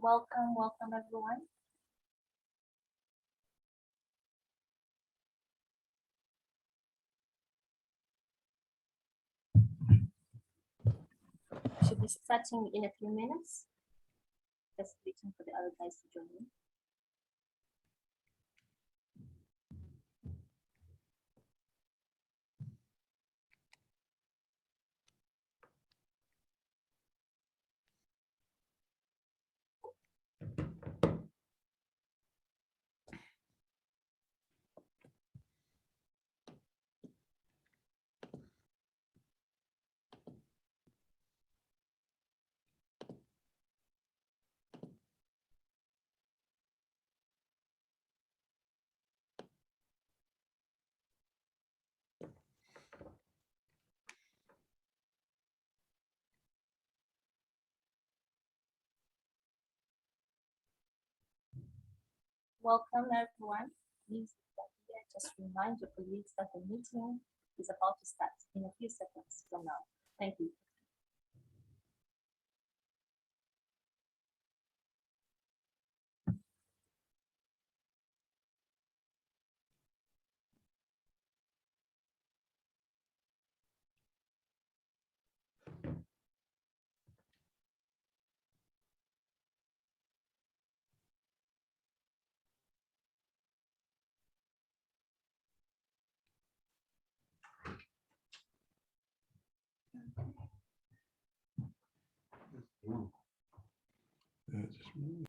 Welcome, welcome everyone. Should be starting in a few minutes. Just waiting for the other guys to join in. Welcome everyone. Please just remind your colleagues that the meeting is about to start in a few seconds from now. Thank you.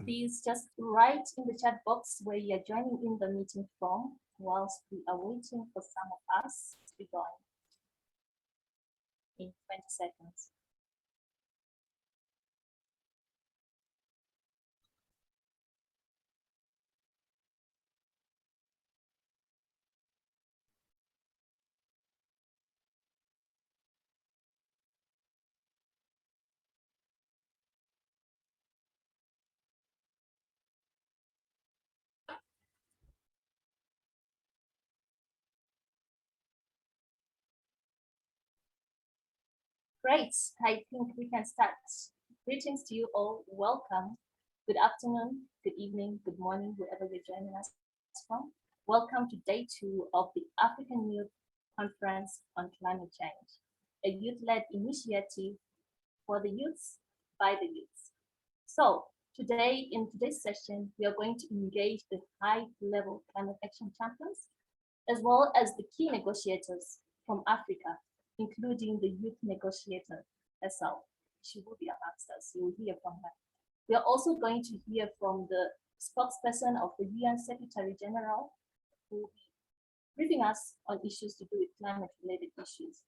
Please just write in the chat box where you're joining in the meeting from whilst we are waiting for some of us to join in 20 seconds. Great, I think we can start. Greetings to you all, welcome. Good afternoon, good evening, good morning, wherever you're joining us from. Welcome to day 2 of the African Youth Conference on Climate Change, a youth-led initiative for the youths by the youths. So today, in today's session, we are going to engage the high-level climate action champions, as well as the key negotiators from Africa, including the youth negotiator, Elsaim. She will be amongst us. You will hear from her. We are also going to hear from the spokesperson of the UN Secretary General, who will be briefing us on issues to do with climate-related issues.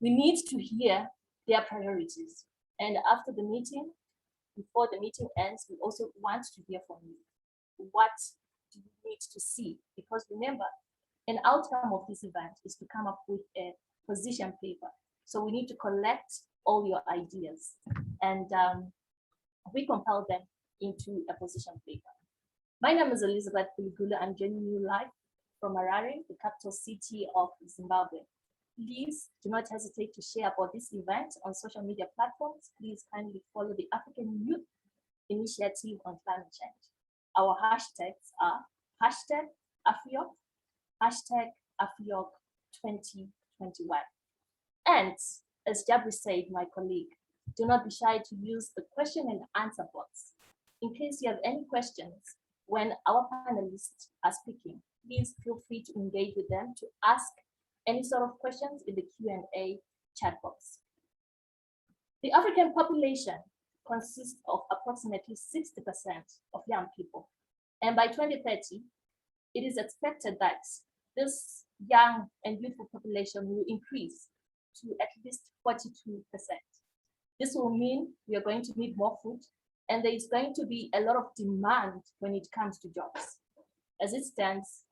We need to hear their priorities. And after the meeting, before the meeting ends, we also want to hear from you. What do you need to see? Because remember, an outcome of this event is to come up with a position paper. So we need to collect all your ideas and we compile them into a position paper. My name is Elizabeth Kuligula. I'm joining you live from Harare, the capital city of Zimbabwe. Please do not hesitate to share about this event on social media platforms. Please kindly follow the African Youth Initiative on Climate Change. Our hashtags are hashtag AfriYOCCC, hashtag AfriYOCCC2021. And as Jabri said, my colleague, do not be shy to use the question and answer box. In case you have any questions when our panelists are speaking, please feel free to engage with them to ask any sort of questions in the Q&A chat box. The African population consists of approximately 60% of young people. And by 2030, it is expected that this young and youthful population will increase to at least 42%. This will mean we are going to need more food, and there is going to be a lot of demand when it comes to jobs. As it stands,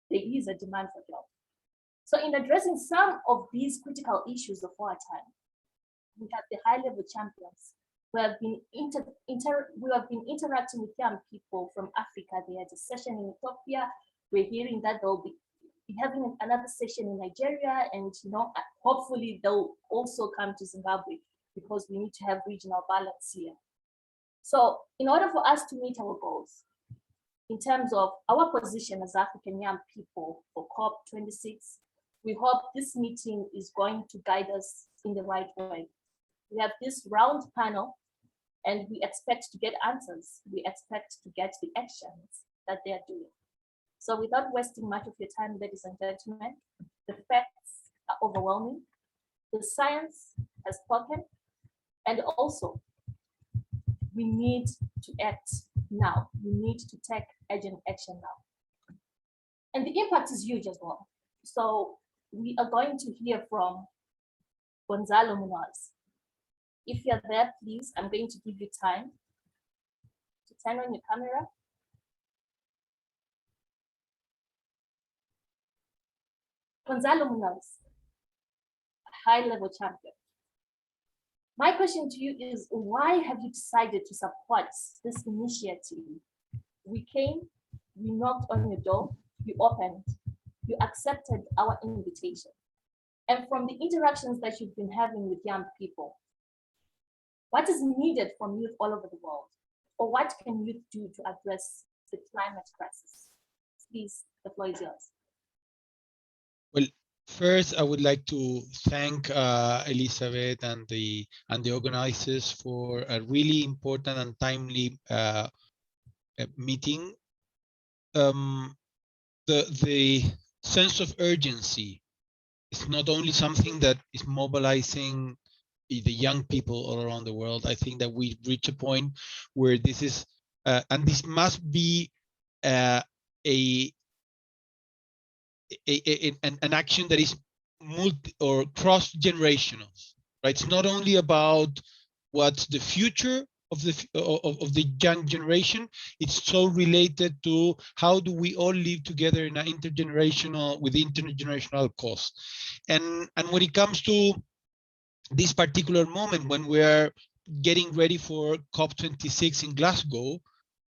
there is a demand for jobs. So in addressing some of these critical issues of our time, we have the high-level champions who have been interacting with young people from Africa. They had a session in Ethiopia. We're hearing that they'll be having another session in Nigeria, and hopefully they'll also come to Zimbabwe because we need to have regional balance here. So in order for us to meet our goals, in terms of our position as African young people for COP26, we hope this meeting is going to guide us in the right way. We have this round panel and we expect to get answers. We expect to get the actions that they are doing. So without wasting much of your time, ladies and gentlemen, the facts are overwhelming. The science has spoken, and also we need to act now. We need to take urgent action now. And the impact is huge as well. So we are going to hear from Gonzalo Muñoz. If you're there, please, I'm going to give you time to turn on your camera. Gonzalo Muñoz, high-level champion. My question to you is, why have you decided to support this initiative? We came, we knocked on your door, you opened, you accepted our invitation. And from the interactions that you've been having with young people, what is needed from youth all over the world? Or what can youth do to address the climate crisis? Please, the floor is yours. Well, first, I would like to thank Elizabeth and the organizers for a really important and timely meeting. The sense of urgency is not only something that is mobilizing the young people all around the world. I think that we reach a point where this is, and this must be an action that is multi or cross-generational, right? It's not only about what's the future of the young generation. It's so related to how do we all live together in an with intergenerational cause. And when it comes to this particular moment, when we are getting ready for COP26 in Glasgow,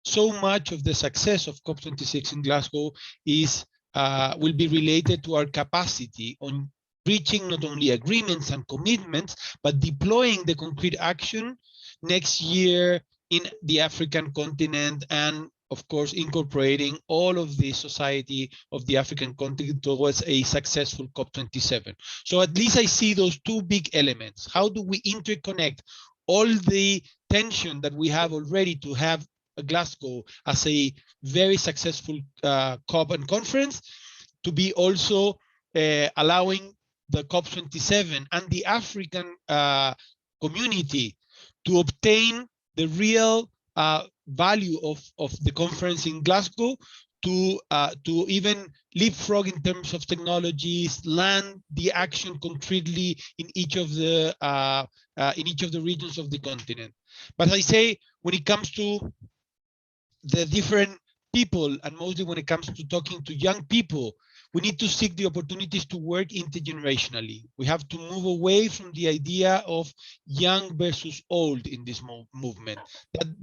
so much of the success of COP26 in Glasgow is will be related to our capacity on reaching not only agreements and commitments, but deploying the concrete action next year in the African continent, and of course incorporating all of the society of the African continent towards a successful COP27. So at least I see those two big elements. How do we interconnect all the tension that we have already to have Glasgow as a very successful COP and conference, to be also allowing the COP27 and the African community to obtain the real value of the conference in Glasgow, to even leapfrog in terms of technologies, land the action concretely in each of the regions of the continent. But I say, when it comes to the different people, and mostly when it comes to talking to young people, we need to seek the opportunities to work intergenerationally. We have to move away from the idea of young versus old in this movement.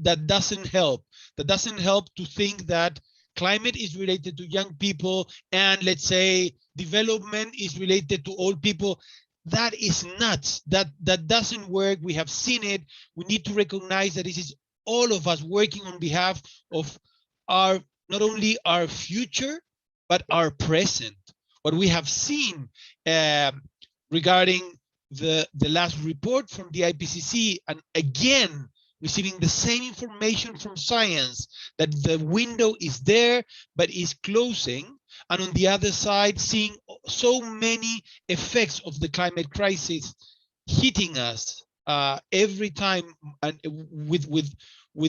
That doesn't help. That doesn't help to think that climate is related to young people and, let's say, development is related to old people. That is nuts. That doesn't work. We have seen it. We need to recognize that this is all of us working on behalf of our, not only our future, but our present. What we have seen regarding the last report from the IPCC, and again, receiving the same information from science, that the window is there, but is closing. And on the other side, seeing so many effects of the climate crisis hitting us every time, and with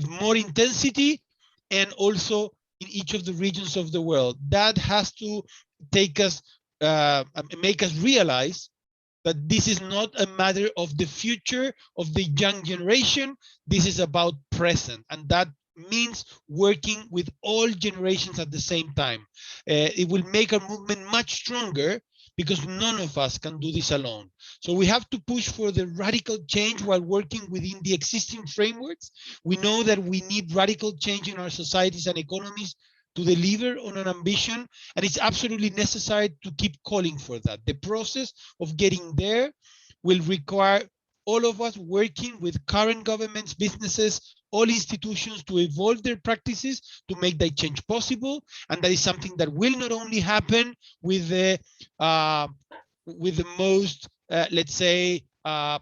more intensity, and also in each of the regions of the world. That has to take us, make us realize that this is not a matter of the future of the young generation. This is about present, and that means working with all generations at the same time. It will make our movement much stronger, because none of us can do this alone. So we have to push for the radical change while working within the existing frameworks. We know that we need radical change in our societies and economies to deliver on an ambition, and it's absolutely necessary to keep calling for that. The process of getting there will require all of us working with current governments, businesses, all institutions to evolve their practices to make that change possible. And that is something that will not only happen with the most, let's say,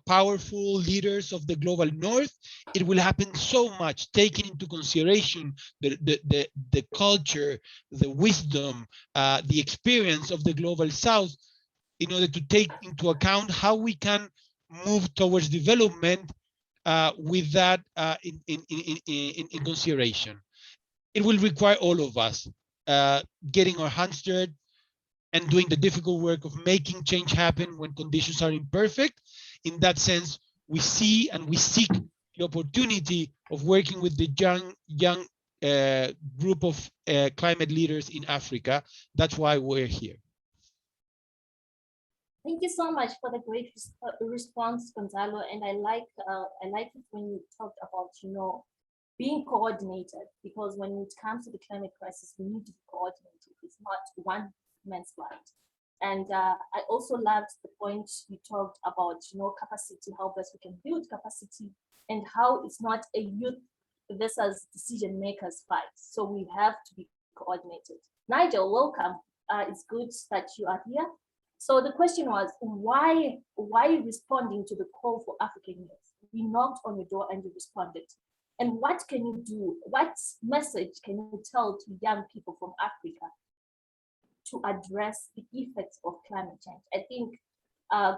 powerful leaders of the global north. It will happen so much, taking into consideration the culture, the wisdom, the experience of the global south, in order to take into account how we can move towards development with that in consideration. It will require all of us getting our hands dirty and doing the difficult work of making change happen when conditions are imperfect. In that sense, we see and we seek the opportunity of working with the young group of climate leaders in Africa. That's why we're here. Thank you so much for the great response, Gonzalo. And I like it when you talked about, being coordinated, because when it comes to the climate crisis, we need to be coordinated. It's not one man's flight. And I also loved the point you talked about, capacity, how best we can build capacity, and how it's not a youth versus decision makers fight. So we have to be coordinated. Nigel, welcome. It's good that you are here. So the question was, why responding to the call for African youth? We knocked on your door and you responded. And what can you do? What message can you tell to young people from Africa to address the effects of climate change? I think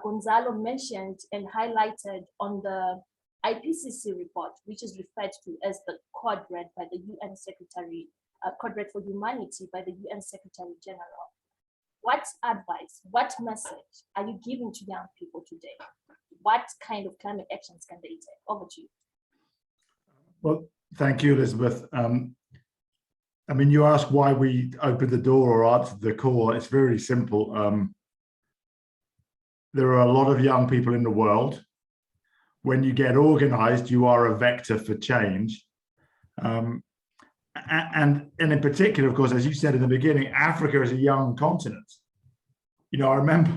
Gonzalo mentioned and highlighted on the IPCC report, which is referred to as the Code Red by the UN Secretary, Code Red for Humanity by the UN Secretary General. What advice, what message are you giving to young people today? What kind of climate actions can they take? Over to you. Well, thank you, Elizabeth. I mean, you asked why we opened the door or answered the call. It's very simple. There are a lot of young people in the world. When you get organized, you are a vector for change. And in particular, of course, as you said in the beginning, Africa is a young continent. I remember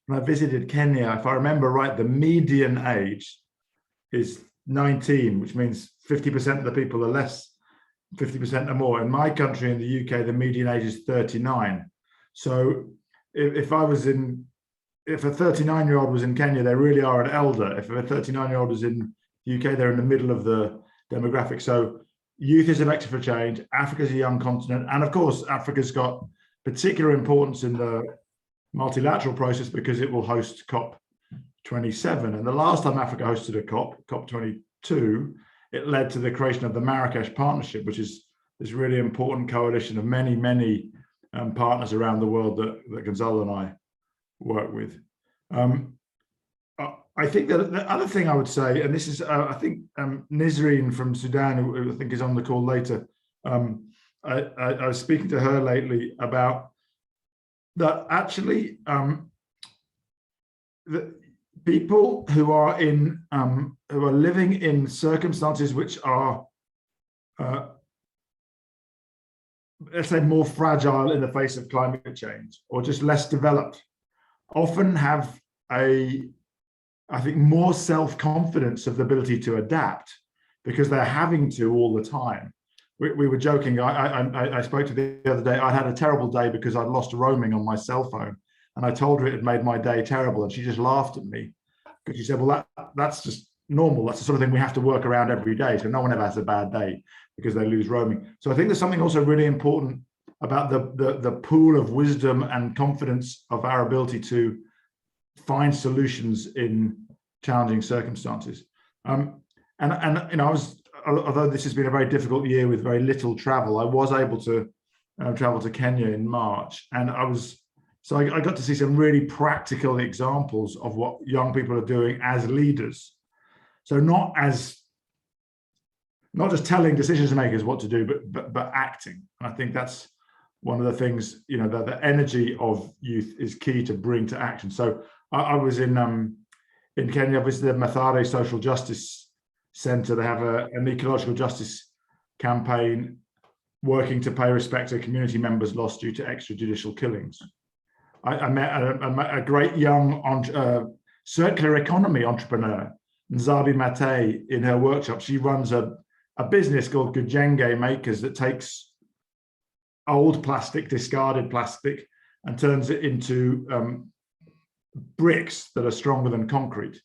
when I visited Kenya, if I remember right, the median age is 19, which means 50% of the people are less, 50% or more. In my country, in the UK, the median age is 39. So if a 39-year-old was in Kenya, they really are an elder. If a 39-year-old was in the UK, they're in the middle of the demographic. So youth is a vector for change. Africa is a young continent. And of course, Africa's got particular importance in the multilateral process because it will host COP27. And the last time Africa hosted a COP22, it led to the creation of the Marrakech Partnership, which is this really important coalition of many, many partners around the world that Gonzalo and I work with. I think that the other thing I would say, and this is, I think Nisreen from Sudan, who I think is on the call later, I was speaking to her lately about that actually the people who are living in circumstances which are, let's say, more fragile in the face of climate change or just less developed, often have I think more self-confidence of the ability to adapt because they're having to all the time. We were joking. I spoke to the other day. I'd had a terrible day because I'd lost roaming on my cell phone, and I told her it had made my day terrible, and she just laughed at me because she said, "Well, that's just normal. That's the sort of thing we have to work around every day. So no one ever has a bad day because they lose roaming." So I think there's something also really important about the pool of wisdom and confidence of our ability to find solutions in challenging circumstances. And I was, although this has been a very difficult year with very little travel, I was able to travel to Kenya in March, and I got to see some really practical examples of what young people are doing as leaders. So not just telling decision makers what to do, but acting. And I think that's one of the things, that the energy of youth is key to bring to action. So I was in Kenya, visited the Mathare Social Justice Center. They have an ecological justice campaign working to pay respect to community members lost due to extrajudicial killings. I met a great young circular economy entrepreneur, Nzabi Mate, in her workshop. She runs a business called Gujenge Makers that takes old plastic, discarded plastic, and turns it into bricks that are stronger than concrete.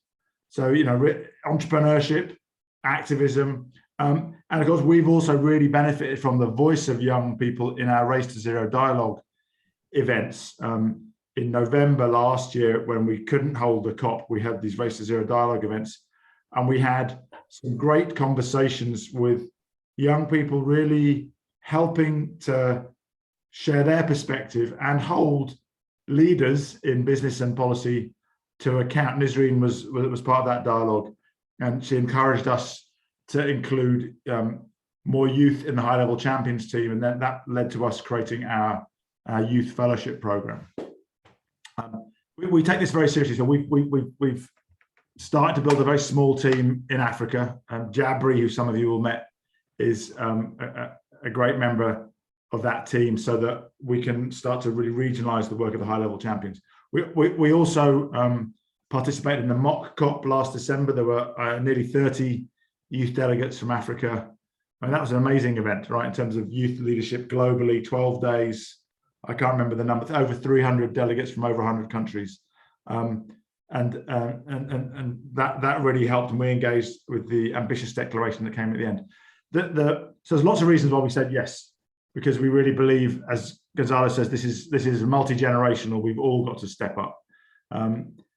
So, you know, entrepreneurship, activism, and of course, we've also really benefited from the voice of young people in our Race to Zero dialogue events. In November last year, when we couldn't hold the COP, we had these Race to Zero dialogue events, and we had some great conversations with young people really helping to share their perspective and hold leaders in business and policy to account. Nisreen was part of that dialogue, and she encouraged us to include more youth in the high-level champions team, and then that led to us creating our youth fellowship program. We take this very seriously, so we've started to build a very small team in Africa. Jabri, who some of you will met, is a great member of that team, so that we can start to really regionalize the work of the high-level champions. We also participated in the mock COP last December. There were nearly 30 youth delegates from Africa. I mean, that was an amazing event, right, in terms of youth leadership globally, 12 days. I can't remember the number, over 300 delegates from over 100 countries. And that really helped, and we engaged with the ambitious declaration that came at the end. So there's lots of reasons why we said yes, because we really believe, as Gonzalo says, this is multi-generational. We've all got to step up.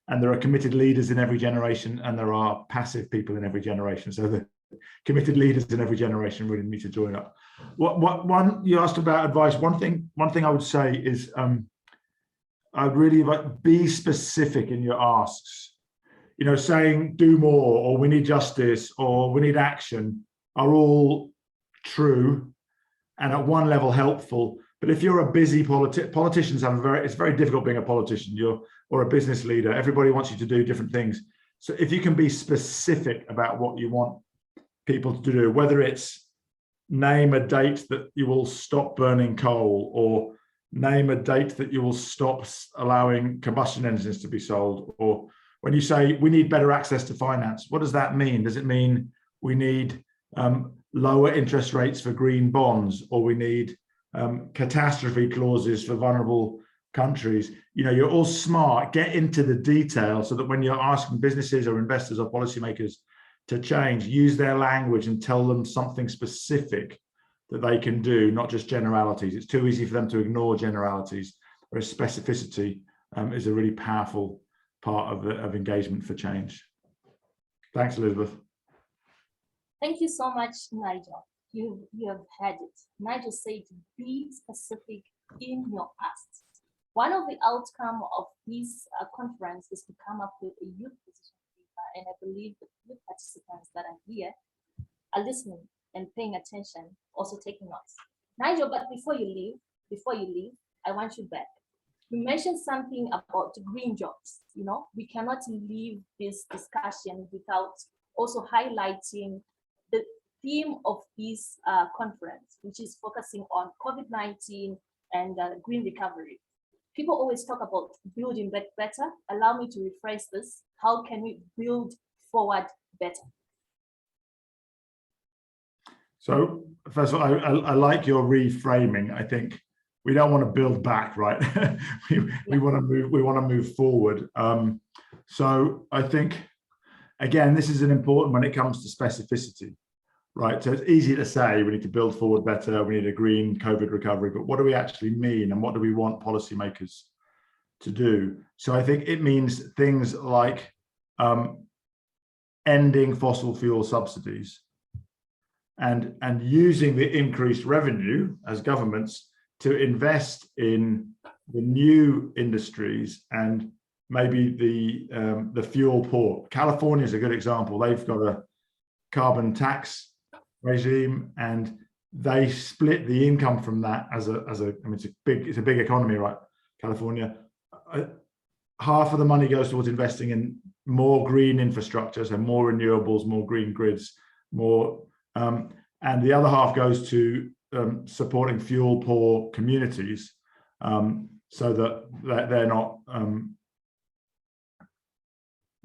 And there are committed leaders in every generation, and there are passive people in every generation. So the committed leaders in every generation really need to join up. One you asked about advice. One thing I would say is I'd really like, be specific in your asks. You know, saying do more, or we need justice, or we need action, are all true and at one level helpful. But if you're a busy politicians have it's very difficult being a politician, or a business leader. Everybody wants you to do different things. So if you can be specific about what you want people to do, whether it's name a date that you will stop burning coal, or name a date that you will stop allowing combustion engines to be sold, or when you say we need better access to finance, what does that mean? Does it mean we need lower interest rates for green bonds, or we need catastrophe clauses for vulnerable countries? You know, you're all smart. Get into the detail, so that when you're asking businesses or investors or policymakers to change, use their language and tell them something specific that they can do, not just generalities. It's too easy for them to ignore generalities, whereas specificity is a really powerful part of engagement for change. Thanks, Elizabeth. Thank you so much, Nigel. You have had it. Nigel said, be specific in your asks. One of the outcomes of this conference is to come up with a youth position paper, and I believe the youth participants that are here are listening and paying attention, also taking notes. Nigel, but before you leave, I want you back. You mentioned something about green jobs. You know, we cannot leave this discussion without also highlighting the theme of this conference, which is focusing on COVID-19 and green recovery. People always talk about building back better. Allow me to rephrase this. How can we build forward better? So first of all, I like your reframing. I think we don't want to build back, right? we want to move forward. So I think, again, this is an important when it comes to specificity, right? So it's easy to say we need to build forward better, we need a green COVID recovery, but what do we actually mean, and what do we want policymakers to do? So I think it means things like ending fossil fuel subsidies and using the increased revenue as governments to invest in the new industries and maybe the fuel poor. California is a good example. They've got a carbon tax regime, and they split the income from that as a I mean, it's a big economy, right? California. Half of the money goes towards investing in more green infrastructure, so more renewables, more green grids, more, and the other half goes to supporting fuel poor communities, so that they're not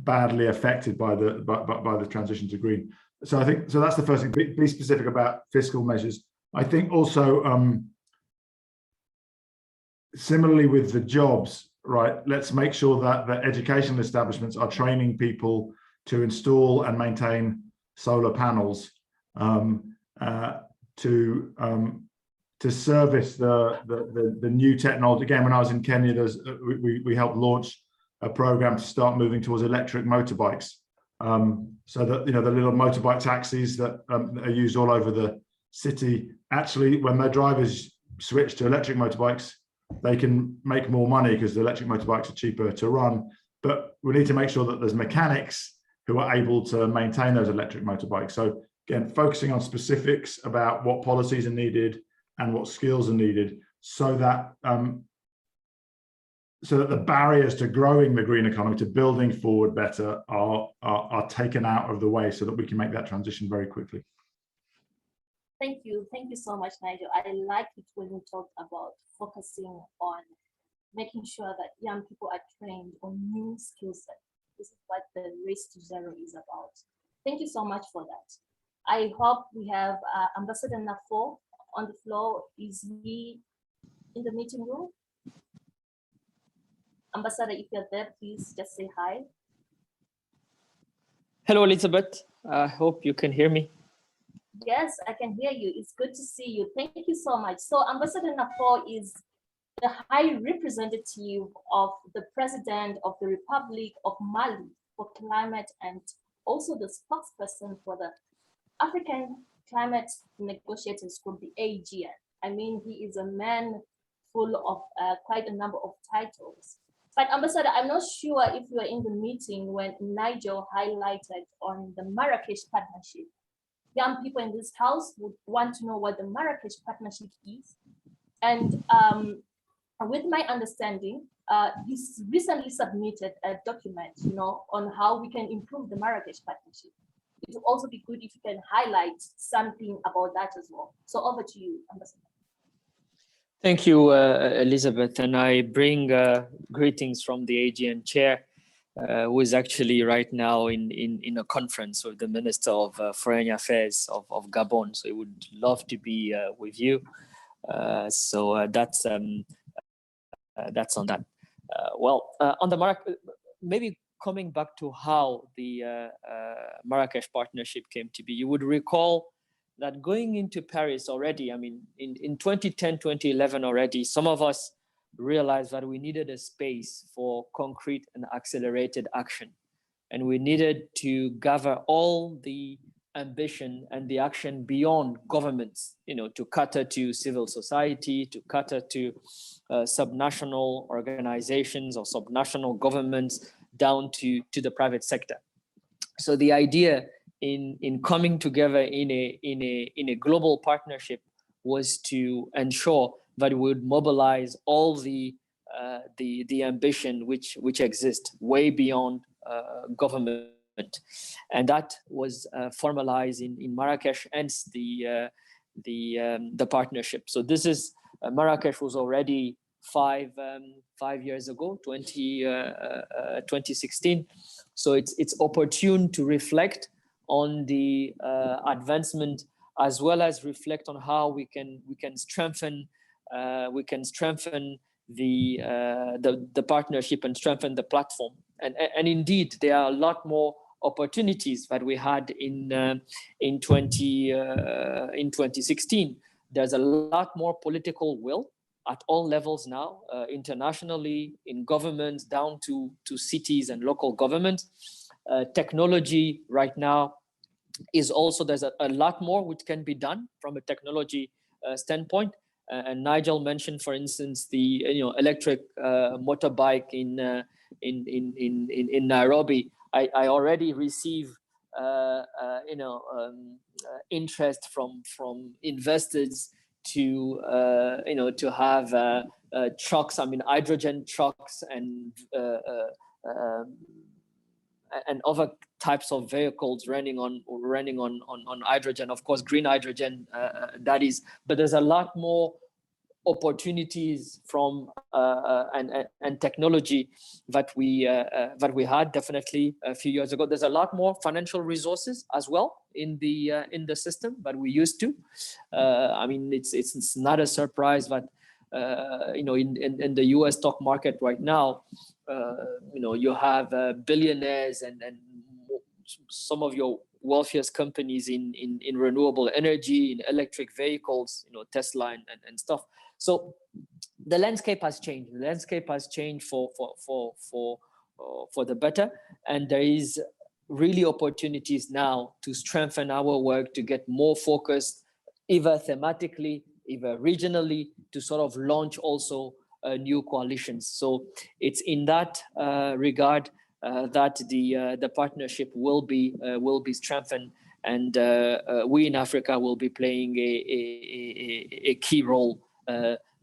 badly affected by the transition to green. So I think that's the first thing. Be specific about fiscal measures. I think also similarly with the jobs, right? Let's make sure that the educational establishments are training people to install and maintain solar panels, to service the new technology. Again, when I was in Kenya, we helped launch a program to start moving towards electric motorbikes, so that the little motorbike taxis that are used all over the city, actually when their drivers switch to electric motorbikes, they can make more money because the electric motorbikes are cheaper to run. But we need to make sure that there's mechanics who are able to maintain those electric motorbikes. So again, focusing on specifics about what policies are needed and what skills are needed, so that the barriers to growing the green economy, to building forward better, are taken out of the way, so that we can make that transition very quickly. Thank you so much, Nigel. I like it when you talk about focusing on making sure that young people are trained on new skill sets. This is what the Race to Zero is about. Thank you so much for that. I hope we have Ambassador Nafo on the floor. Is he in the meeting room? Ambassador, if you're there, please just say hi. Hello, Elizabeth. I hope you can hear me. Yes, I can hear you. It's good to see you. Thank you so much. So Ambassador Nafo is the High Representative of the President of the Republic of Mali for Climate, and also the spokesperson for the African Climate Negotiators Group, the AGN. I mean, he is a man full of quite a number of titles. But Ambassador, I'm not sure if you were in the meeting when Nigel highlighted on the Marrakech Partnership. Young people in this house would want to know what the Marrakech Partnership is. And with my understanding, he's recently submitted a document, on how we can improve the Marrakech Partnership. It would also be good if you can highlight something about that as well. So over to you, Ambassador. Thank you, Elizabeth. And I bring greetings from the AGN chair, who is actually right now in a conference with the Minister of Foreign Affairs of Gabon. So he would love to be with you. So that's on that. On the maybe coming back to how the Marrakech Partnership came to be, you would recall that going into Paris already, I mean, in 2010, 2011 already, some of us realized that we needed a space for concrete and accelerated action. And we needed to gather all the ambition and the action beyond governments, to cater to civil society, to cater to subnational organizations or subnational governments, down to the private sector. So the idea in coming together in a global partnership was to ensure that we would mobilize all the ambition which exists way beyond government, and that was formalized in Marrakech, hence the partnership. So this is Marrakech was already five years ago, 2016. So it's opportune to reflect on the advancement, as well as reflect on how we can strengthen the partnership and strengthen the platform. And indeed, there are a lot more opportunities that we had in 2016. There's a lot more political will at all levels now, internationally, in governments, down to cities and local governments. Technology right now is also, there's a lot more which can be done from a technology standpoint. And Nigel mentioned, for instance, the electric motorbike in Nairobi. I already receive interest from investors to have trucks. I mean, hydrogen trucks and other types of vehicles running on hydrogen. Of course, green hydrogen, that is. But there's a lot more opportunities from and technology that we had definitely a few years ago. There's a lot more financial resources as well in the system that we used to. I mean, it's not a surprise that you know, in the U.S. stock market right now, you know, you have billionaires and some of your wealthiest companies in renewable energy, in electric vehicles, you know, Tesla and stuff. So the landscape has changed. The landscape has changed for the better, and there is really opportunities now to strengthen our work, to get more focused, either thematically, either regionally, to sort of launch also new coalitions. So it's in that regard that the partnership will be strengthened, and we in Africa will be playing a key role.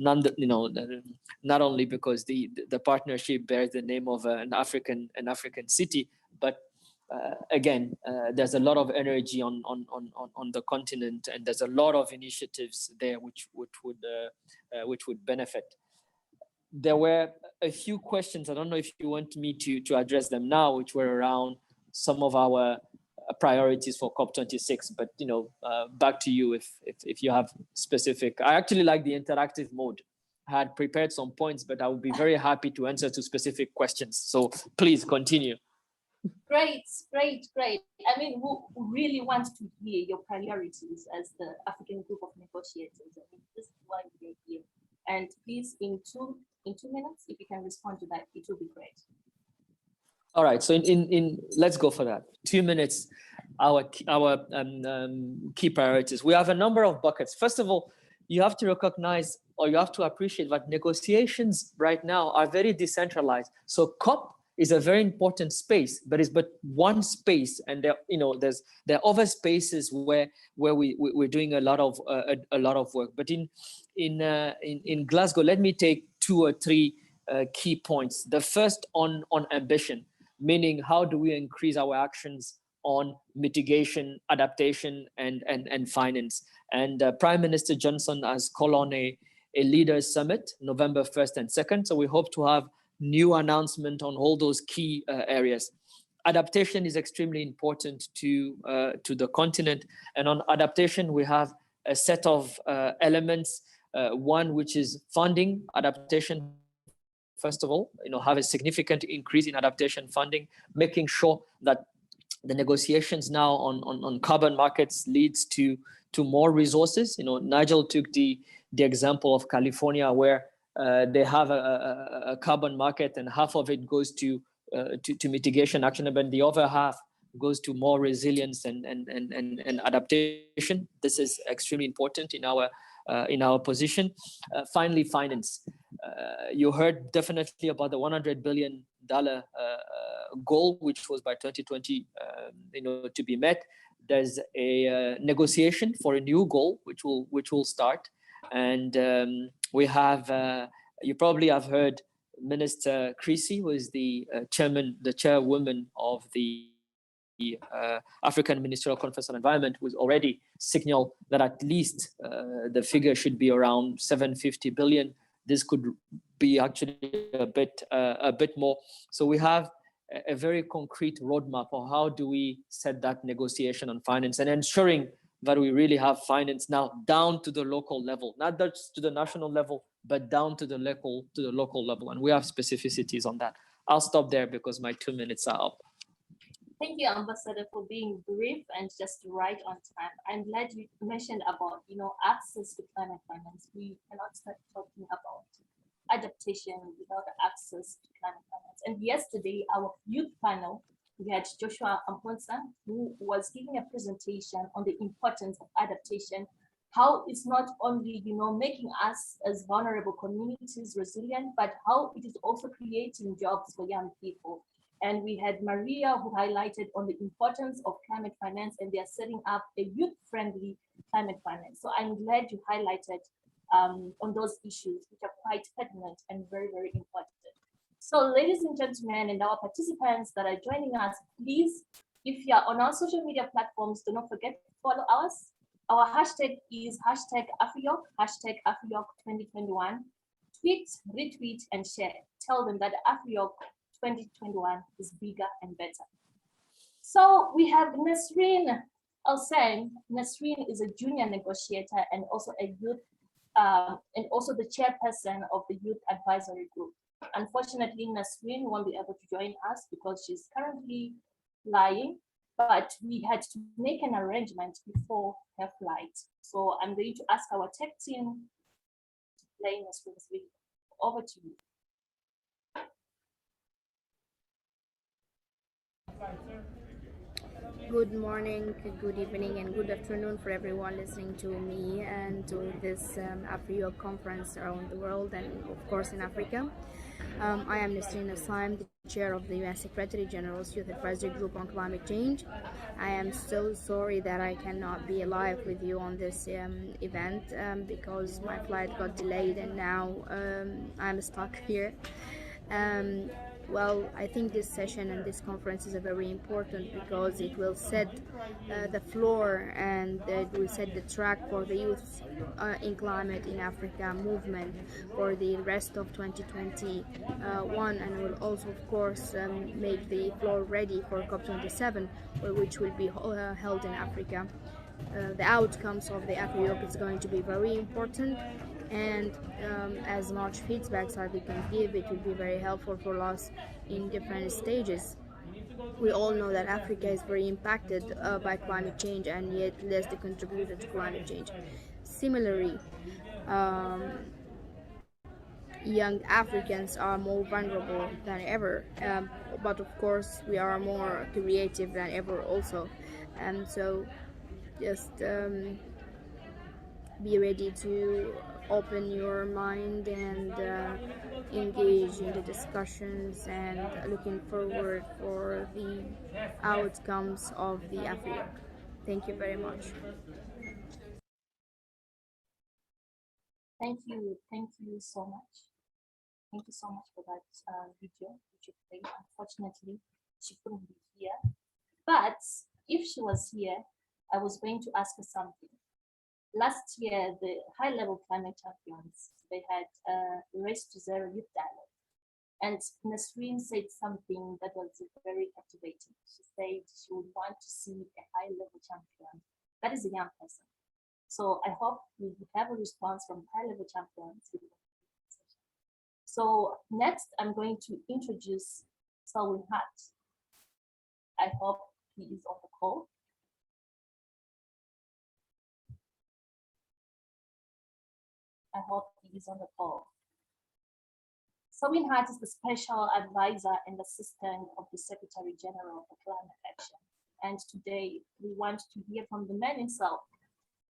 Not only because the partnership bears the name of an African city, but again, there's a lot of energy on the continent, and there's a lot of initiatives there which would benefit. There were a few questions. I don't know if you want me to address them now, which were around some of our priorities for COP26. But you know, back to you if you have specific. I actually like the interactive mode. I had prepared some points, but I would be very happy to answer to specific questions. So please continue. Great. I mean, we really want to hear your priorities as the African group of negotiators. I mean, this is why we're here. And please, in two minutes, if you can respond to that, it will be great. All right. So in let's go for that. 2 minutes. Our key priorities. We have a number of buckets. First of all, you have to recognize, or you have to appreciate, that negotiations right now are very decentralized. So COP is a very important space, but it's but one space, and there are other spaces where we're doing a lot of work. But in Glasgow, let me take 2 or 3 key points. The first on ambition, meaning how do we increase our actions on mitigation, adaptation, and finance. And Prime Minister Johnson has called on a leaders summit November 1st and 2nd. So we hope to have new announcement on all those key areas. Adaptation is extremely important to the continent, and on adaptation we have a set of elements. One which is funding adaptation. First of all, have a significant increase in adaptation funding, making sure that the negotiations now on carbon markets leads to more resources. Nigel took the example of California, where they have a carbon market, and half of it goes to mitigation action, and the other half goes to more resilience and adaptation. This is extremely important in our position. Finally, finance. You heard definitely about the $100 billion goal, which was by 2020, to be met. There's a negotiation for a new goal, which will start, and we have. You probably have heard Minister Creasy, who is the chairwoman of the African Ministerial Conference on Environment, who's already signaled that at least the figure should be around 750 billion. This could be actually a bit more. So we have a very concrete roadmap on how do we set that negotiation on finance, and ensuring that we really have finance now down to the local level, not just to the national level, but down to the local level. And we have specificities on that. I'll stop there because my 2 minutes are up. Thank you, Ambassador, for being brief and just right on time. I'm glad you mentioned about, access to climate finance. We cannot start talking about adaptation without access to climate finance. And yesterday, our youth panel, we had Joshua Amponsa, who was giving a presentation on the importance of adaptation, how it's not only, making us as vulnerable communities resilient, but how it is also creating jobs for young people. And we had Maria, who highlighted on the importance of climate finance, and they are setting up a youth-friendly climate finance. So I'm glad you highlighted on those issues, which are quite pertinent and very, very important. So ladies and gentlemen, and our participants that are joining us, please, if you are on our social media platforms, do not forget to follow us. Our hashtag is hashtag AfriYOCC 2021. Tweet, retweet, and share. Tell them that AfriYOCC 2021 is bigger and better. So we have Nisreen Elsaim. Nisreen is a junior negotiator and also a youth, and also the chairperson of the Youth Advisory Group. Unfortunately, Nisreen won't be able to join us because she's currently flying, but we had to make an arrangement before her flight. So I'm going to ask our tech team to play Nisreen's video. Over to you. Good morning, good evening, and good afternoon for everyone listening to me and to this AfriYOCCC conference around the world and of course in Africa. I am Nisreen Elsaim, the chair of the UN Secretary General's Youth Advisory Group on Climate Change. I am so sorry that I cannot be alive with you on this event because my flight got delayed and now I'm stuck here. Well, I think this session and this conference is very important because it will set the floor and it will set the track for the youth in climate in Africa movement for the rest of 2021 and will also, of course, make the floor ready for COP27, which will be held in Africa. The outcomes of the AfriYOCCC is going to be very important, and as much feedbacks as we can give, it will be very helpful for us in different stages. We all know that Africa is very impacted by climate change and yet less the contributor to climate change. Similarly, young Africans are more vulnerable than ever, but of course we are more creative than ever also, and so just be ready to open your mind and engage in the discussions and looking forward for the outcomes of the AfriYOCCC. Thank you very much. Thank you so much. Thank you so much for that video which you played. Unfortunately, she couldn't be here, but if she was here, I was going to ask her something. Last year, the high-level climate champions, they had a Race to Zero youth dialogue. And Nisreen said something that was very captivating. She said she would want to see a high-level champion. That is a young person. So I hope we have a response from high-level champions. So next, I'm going to introduce Selwin Hart. I hope he is on the call. I hope he is on the call. Selwin Hart is the special advisor and assistant of the Secretary General for Climate Action. And today we want to hear from the man himself,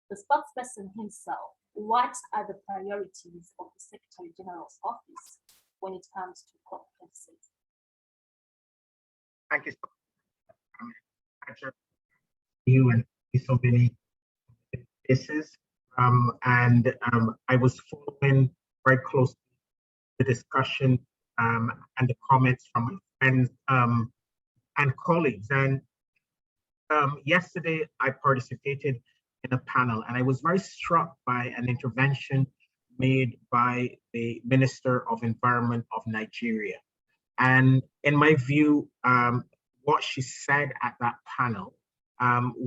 the spokesperson himself. What are the priorities of the Secretary General's office when it comes to COP26? Thank you so much. You and so many cases. I was following very closely the discussion and the comments from my friends and colleagues. And yesterday I participated in a panel and I was very struck by an intervention made by the Minister of Environment of Nigeria. And in my view, what she said at that panel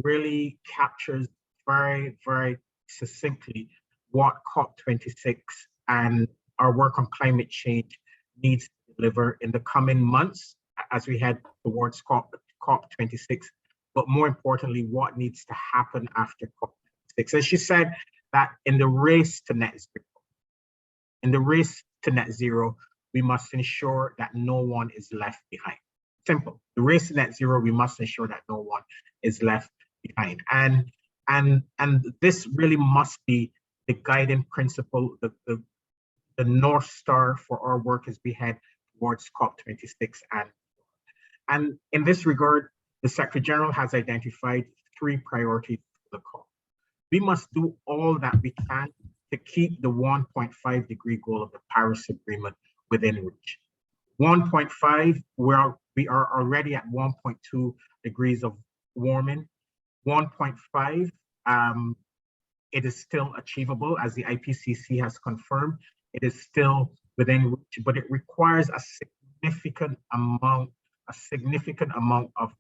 really captures very, very succinctly what COP26 and our work on climate change needs to deliver in the coming months as we head towards COP26, but more importantly, what needs to happen after COP26. And she said that in the race to net zero, we must ensure that no one is left behind. Simple. The race to net zero, we must ensure that no one is left behind. And this really must be the guiding principle, the North Star for our work as we head towards COP26. And in this regard, the Secretary General has identified 3 priorities for the COP. We must do all that we can to keep the 1.5 degree goal of the Paris Agreement within reach. 1.5, we are already at 1.2 degrees of warming. 1.5, it is still achievable, as the IPCC has confirmed. It is still within reach, but it requires a significant amount of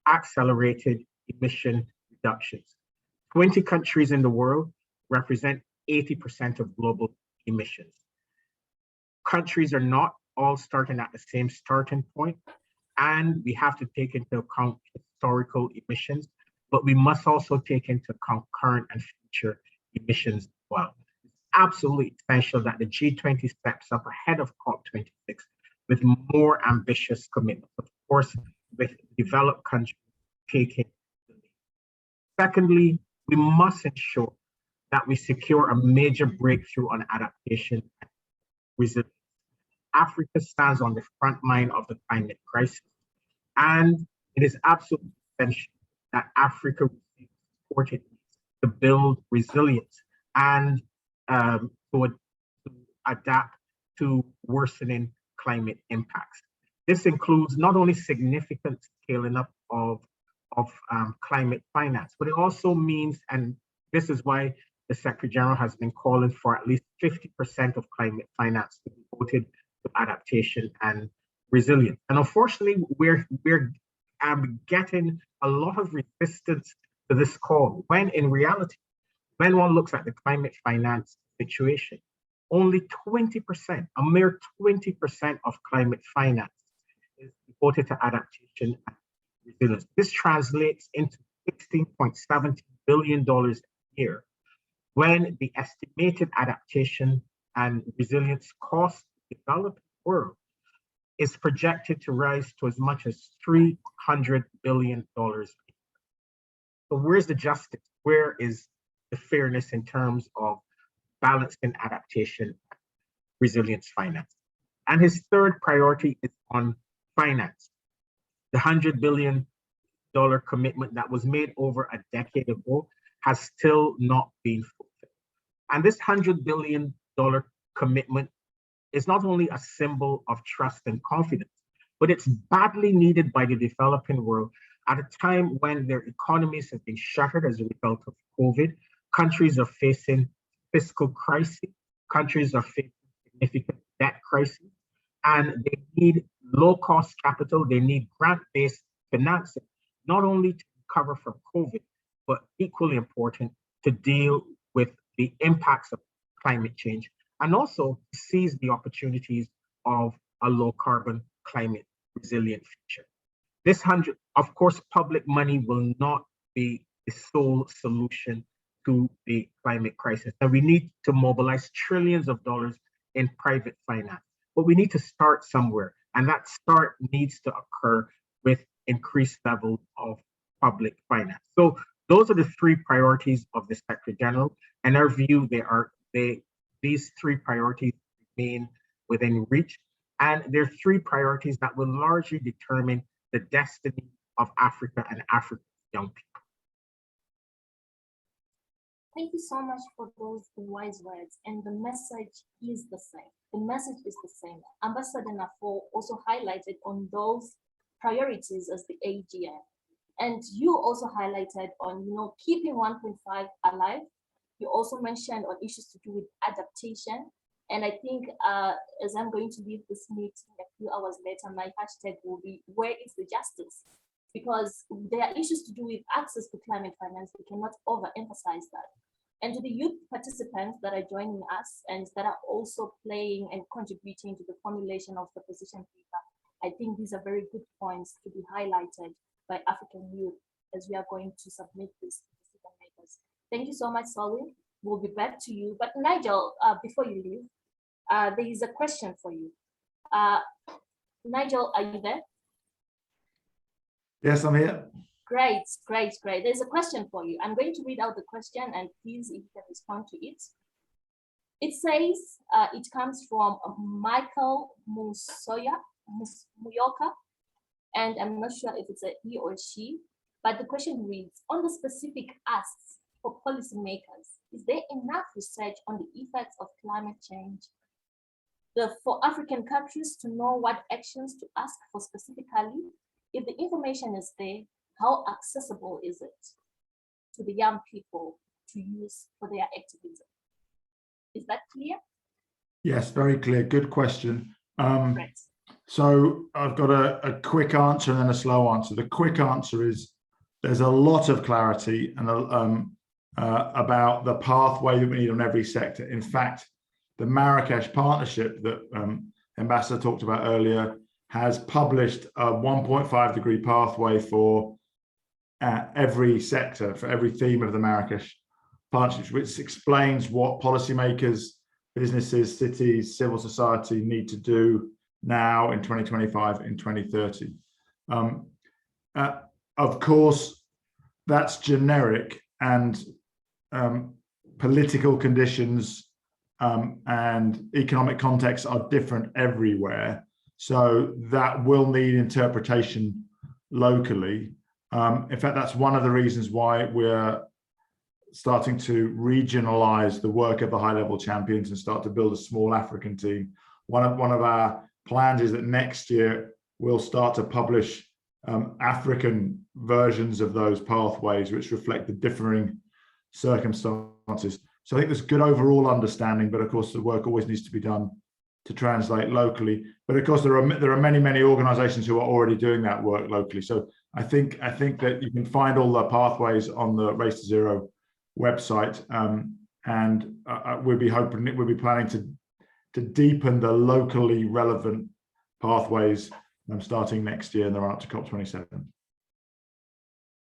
accelerated emission reductions. 20 countries in the world represent 80% of global emissions. Countries are not all starting at the same starting point, and we have to take into account historical emissions, but we must also take into account current and future emissions as well. It's absolutely essential that the G20 steps up ahead of COP26 with more ambitious commitments, of course, with developed countries taking the lead. Secondly, we must ensure that we secure a major breakthrough on adaptation and resilience. Africa stands on the front line of the climate crisis, and it is absolutely essential that Africa receives support it needs to build resilience and to adapt to worsening climate impacts. This includes not only significant scaling up of climate finance, but it also means, and this is why the Secretary General has been calling for at least 50% of climate finance to be devoted to adaptation and resilience. And unfortunately, we're getting a lot of resistance to this call, when in reality, when one looks at the climate finance situation, only 20%, a mere 20% of climate finance is devoted to adaptation and resilience. This translates into $16.7 billion a year, when the estimated adaptation and resilience cost to the developing world is projected to rise to as much as $300 billion. So where's the justice? Where is the fairness in terms of balancing adaptation and resilience finance? And his third priority is on finance. The $100 billion commitment that was made over a decade ago has still not been fulfilled. And this $100 billion commitment is not only a symbol of trust and confidence, but it's badly needed by the developing world at a time when their economies have been shattered as a result of COVID. Countries are facing fiscal crisis, countries are facing significant debt crisis, and they need low-cost capital, they need grant-based financing, not only to recover from COVID, but equally important, to deal with the impacts of climate change, and also seize the opportunities of a low-carbon, climate resilient future. This of course, public money will not be the sole solution to the climate crisis. And we need to mobilize trillions of dollars in private finance. But we need to start somewhere. And that start needs to occur with increased levels of public finance. So those are the three priorities of the Secretary General. In our view, these three priorities remain within reach. And they're three priorities that will largely determine the destiny of Africa and Africa's young people. Thank you so much for those wise words. And the message is the same. The message is the same. Ambassador Nafo also highlighted on those priorities as the AGM. And you also highlighted on, keeping 1.5 alive. You also mentioned on issues to do with adaptation. And I think as I'm going to leave this meeting a few hours later, my hashtag will be, where is the justice? Because there are issues to do with access to climate finance. We cannot overemphasize that. And to the youth participants that are joining us and that are also playing and contributing to the formulation of the position paper, I think these are very good points to be highlighted by African youth as we are going to submit this to decision makers. Thank you so much, Selwin. We'll be back to you. But Nigel, before you leave, there is a question for you. Nigel, are you there? Yes, I'm here. Great. There's a question for you. I'm going to read out the question and please, if you can respond to it. It says, it comes from Michael Muñoz, and I'm not sure if it's a he or she, but the question reads, on the specific asks for policymakers, is there enough research on the effects of climate change for African countries to know what actions to ask for specifically? If the information is there, how accessible is it? to the young people to use for their activism? Is that clear? Yes, very clear. Good question. Right. So I've got a quick answer and then a slow answer. The quick answer is there's a lot of clarity and about the pathway that we need on every sector. In fact, the Marrakech Partnership that Ambassador talked about earlier has published a 1.5 degree pathway for every sector, for every theme of the Marrakech Partnership, which explains what policymakers, businesses, cities, civil society need to do now in 2025, in 2030. Of course, that's generic, and political conditions and economic contexts are different everywhere. So that will need interpretation locally. In fact, that's one of the reasons why we're starting to regionalize the work of the high-level champions and start to build a small African team. One of our plans is that next year we'll start to publish African versions of those pathways, which reflect the differing circumstances. So I think there's good overall understanding, but of course the work always needs to be done to translate locally. But of course there are many organizations who are already doing that work locally. So I think that you can find all the pathways on the Race to Zero website, and we'll be planning to deepen the locally relevant pathways starting next year in the run up to COP27.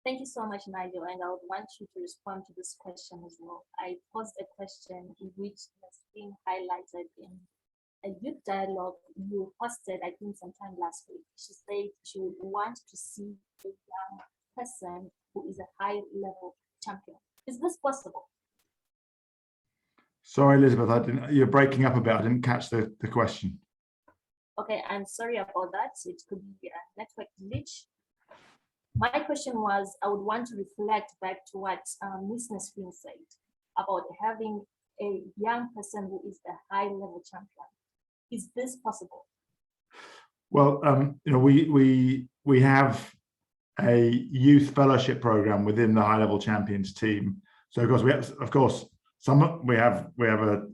Thank you so much, Nigel, and I would want you to respond to this question as well. I posed a question in which has been highlighted in a youth dialogue you hosted, I think, sometime last week. She said she would want to see a young person who is a high-level champion. Is this possible? Sorry, Elizabeth, you're breaking up a bit. I didn't catch the question. Okay, I'm sorry about that. It could be a network glitch. My question was, I would want to reflect back to what Ms. Nisreen said about having a young person who is a high-level champion. Is this possible? Well, we have a youth fellowship program within the high-level champions team. So of course we have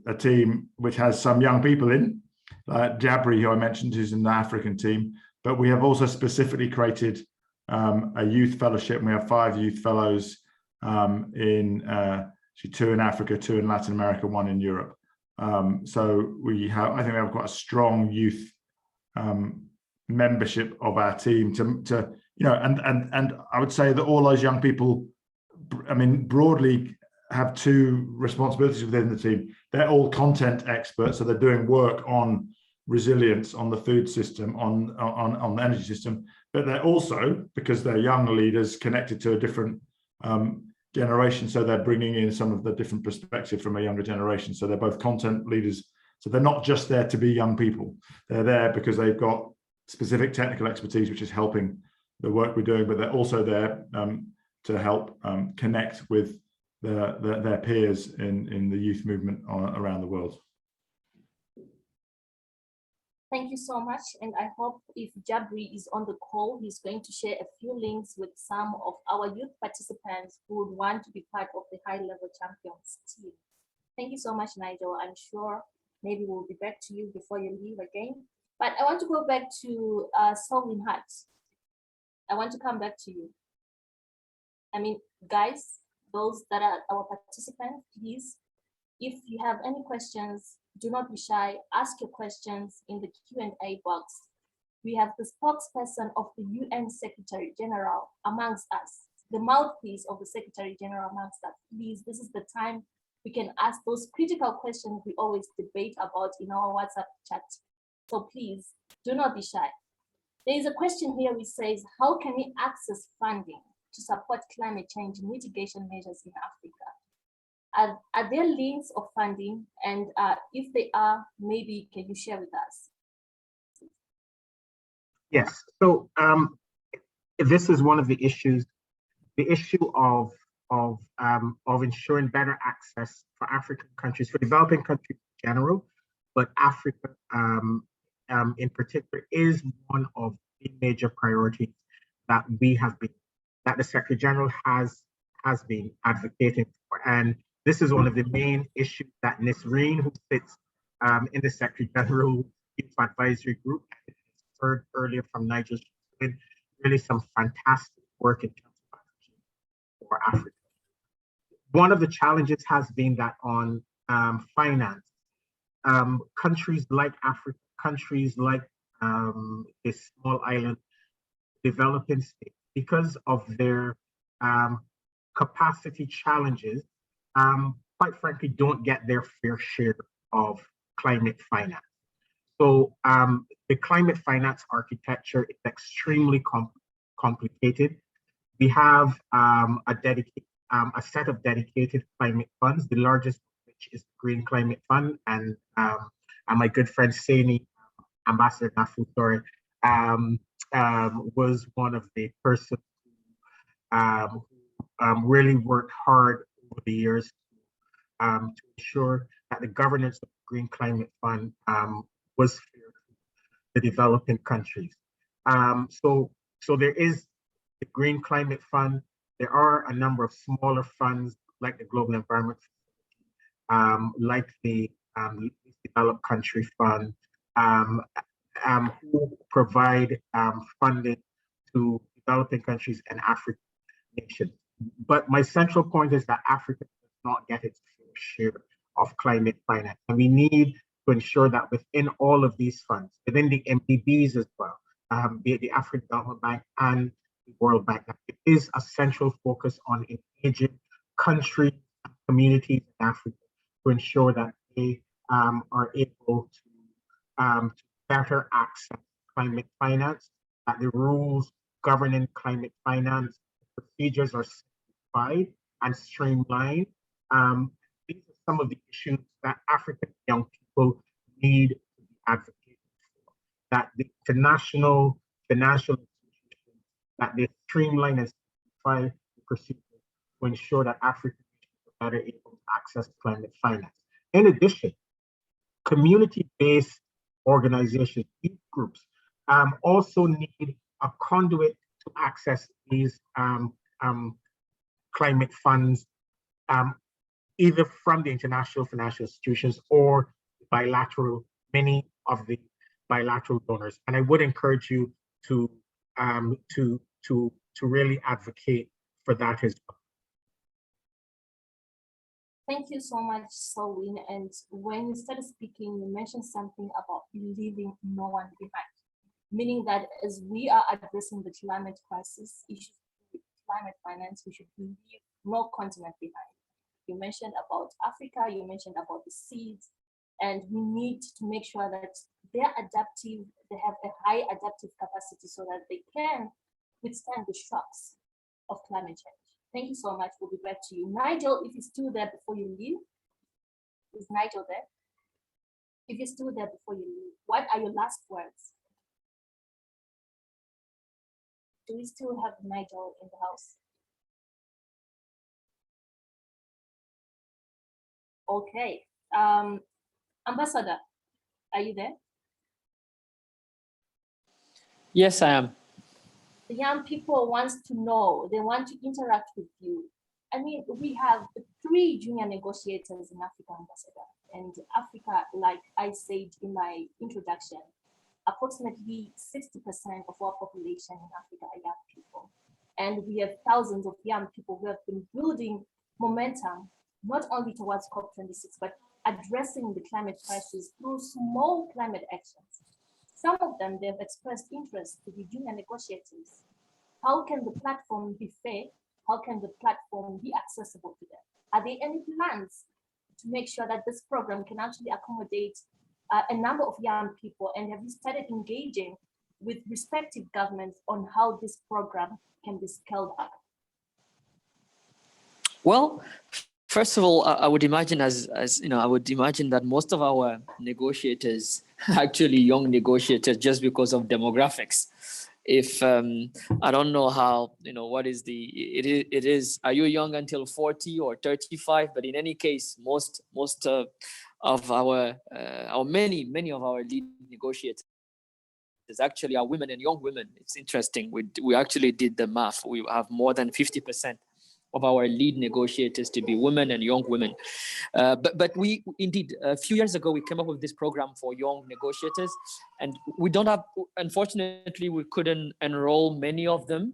a team which has some young people in, Jabri, who I mentioned, who's in the African team, but we have also specifically created a youth fellowship, and we have 5 youth fellows in 2 in Africa, 2 in Latin America, 1 in Europe. So I think we have quite a strong youth membership of our team and I would say that all those young people, I mean, broadly have 2 responsibilities within the team. They're all content experts, so they're doing work on resilience, on the food system, on the energy system, but they're also, because they're young leaders, connected to a different generation, so they're bringing in some of the different perspective from a younger generation. So they're both content leaders, so they're not just there to be young people. They're there because they've got specific technical expertise, which is helping the work we're doing, but they're also there to help connect with their peers in the youth movement around the world. Thank you so much, and I hope if Jabri is on the call, he's going to share a few links with some of our youth participants who would want to be part of the high-level champions team. Thank you so much, Nigel. I'm sure maybe we'll be back to you before you leave again. But I want to go back to Selwin Hart. I want to come back to you. I mean, guys, those that are our participants, please, if you have any questions, do not be shy. Ask your questions in the Q&A box. We have the spokesperson of the UN Secretary General amongst us, the mouthpiece of the Secretary General amongst us. Please, this is the time we can ask those critical questions we always debate about in our WhatsApp chat. So please, do not be shy. There is a question here which says, how can we access funding to support climate change mitigation measures in Africa? Are there links of funding? And if they are, maybe can you share with us? Yes, so this is one of the issues, the issue of ensuring better access for African countries, for developing countries in general, but Africa in particular is one of the major priorities that the Secretary General has advocating for. And this is one of the main issues that Nisreen, who sits in the Secretary General Youth Advisory Group, heard earlier from Nigel, really some fantastic work in terms of advocating for Africa. One of the challenges has been that on finance, countries like Africa, countries like a small island, developing states, because of their capacity challenges, quite frankly, don't get their fair share of climate finance. So the climate finance architecture is extremely complicated. We have a set of dedicated climate funds, the largest of which is the Green Climate Fund, and my good friend Seyni, Ambassador Nafo, sorry, was one of the persons who really worked hard over the years to ensure that the governance of the Green Climate Fund was fair to the developing countries. So there is the Green Climate Fund. There are a number of smaller funds like the Global Environment, like the Developed Country Fund, who provide funding to developing countries and African nations. But my central point is that Africa does not get its fair share of climate finance. And we need to ensure that within all of these funds, within the MDBs as well, be it the African Development Bank and the World Bank, that it is a central focus on engaging countries and communities in Africa to ensure that they are able to better access climate finance, that the rules governing climate finance procedures are simplified and streamlined. These are some of the issues that African young people need to be advocating for, that the international financial institutions, that they streamline and simplify the procedures to ensure that African nations are better able to access climate finance. In addition, community-based organizations, youth groups, also need a conduit to access these climate funds, either from the international financial institutions or bilateral, many of the bilateral donors. And I would encourage you to really advocate for that as well. Thank you so much, Selwin. And when you started speaking, you mentioned something about leaving no one behind, meaning that as we are addressing the climate crisis, issues with climate finance, we should leave no continent behind. You mentioned about Africa, you mentioned about the seeds, and we need to make sure that they're adaptive, they have a high adaptive capacity so that they can withstand the shocks of climate change. Thank you so much. We'll be back to you. Nigel, if you're still there before you leave, is Nigel there? If you're still there before you leave, what are your last words? Do we still have Nigel in the house? Okay. Ambassador, are you there? Yes, I am. The young people want to know, they want to interact with you. I mean, we have 3 junior negotiators in Africa, Ambassador. And Africa, like I said in my introduction, approximately 60% of our population in Africa are young people. And we have thousands of young people who have been building momentum, not only towards COP26, but addressing the climate crisis through small climate actions. Some of them, they've expressed interest to be junior negotiators. How can the platform be fair? How can the platform be accessible to them? Are there any plans to make sure that this program can actually accommodate a number of young people? And have you started engaging with respective governments on how this program can be scaled up? Well, first of all, I would imagine I would imagine that most of our negotiators are actually young negotiators just because of demographics. If I don't know how, what is it is, are you young until 40 or 35? But in any case, most of our many of our lead negotiators actually are women and young women. It's interesting. We actually did the math. We have more than 50% of our lead negotiators to be women and young women. But we indeed, a few years ago, we came up with this program for young negotiators, and we don't have, unfortunately, we couldn't enroll many of them.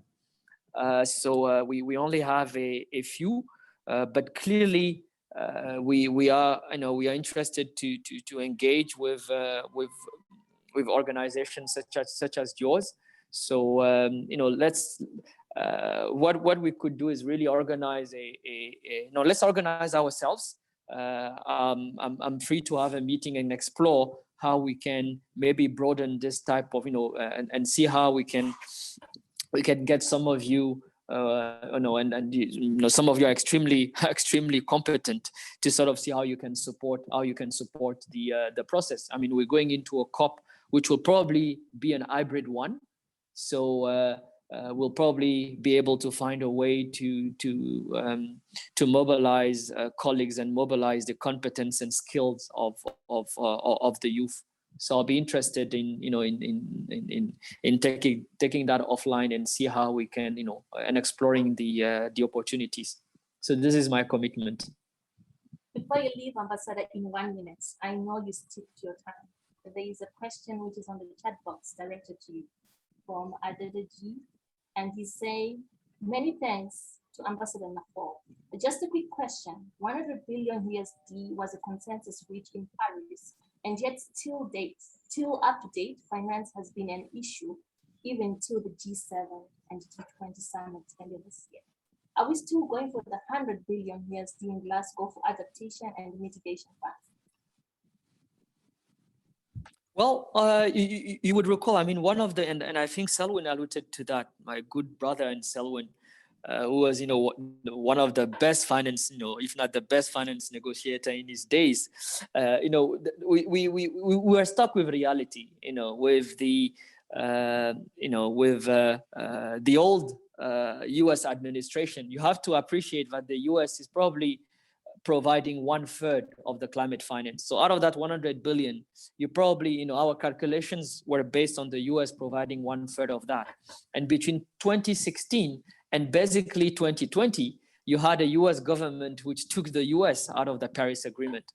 So we only have a few, but clearly we are, we are interested to engage with organizations such as yours. So let's what we could do is really organize let's organize ourselves. I'm free to have a meeting and explore how we can maybe broaden this type of and see how we can get some of you some of you are extremely competent to sort of see how you can support the process. I mean, we're going into a COP which will probably be an hybrid one, so we'll probably be able to find a way to mobilize colleagues and mobilize the competence and skills of the youth. So I'll be interested in taking that offline and see how we can and exploring the opportunities. So this is my commitment. Before you leave, Ambassador, in 1 minute, I know you stick to your time. There is a question which is on the chat box directed to you from Adedeji, and he's saying, many thanks to Ambassador Nafo. Just a quick question, 100 billion USD was a consensus reached in Paris, and yet still up to date, finance has been an issue even till the G7 and G20 summit earlier this year. Are we still going for the 100 billion USD in Glasgow for adaptation and mitigation funds? Well, you would recall, I mean, one of the, and I think Selwin alluded to that, my good brother and Selwin, who was, one of the best finance, if not the best finance negotiator in his days. We were stuck with reality, with the, the old U.S. administration. You have to appreciate that the U.S. is probably providing 1/3 of the climate finance. So out of that 100 billion, you probably, our calculations were based on the US providing 1/3 of that. And between 2016 and basically 2020, you had a US government which took the US out of the Paris Agreement.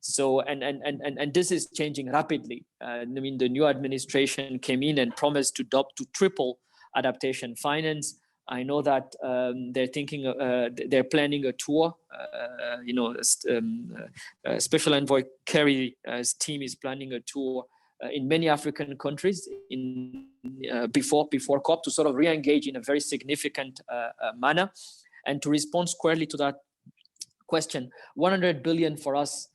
So, and this is changing rapidly. I mean, the new administration came in and promised to triple adaptation finance. I know that they're planning a tour. Special Envoy Kerry's team is planning a tour in many African countries before COP to sort of re-engage in a very significant manner. And to respond squarely to that question, 100 billion for us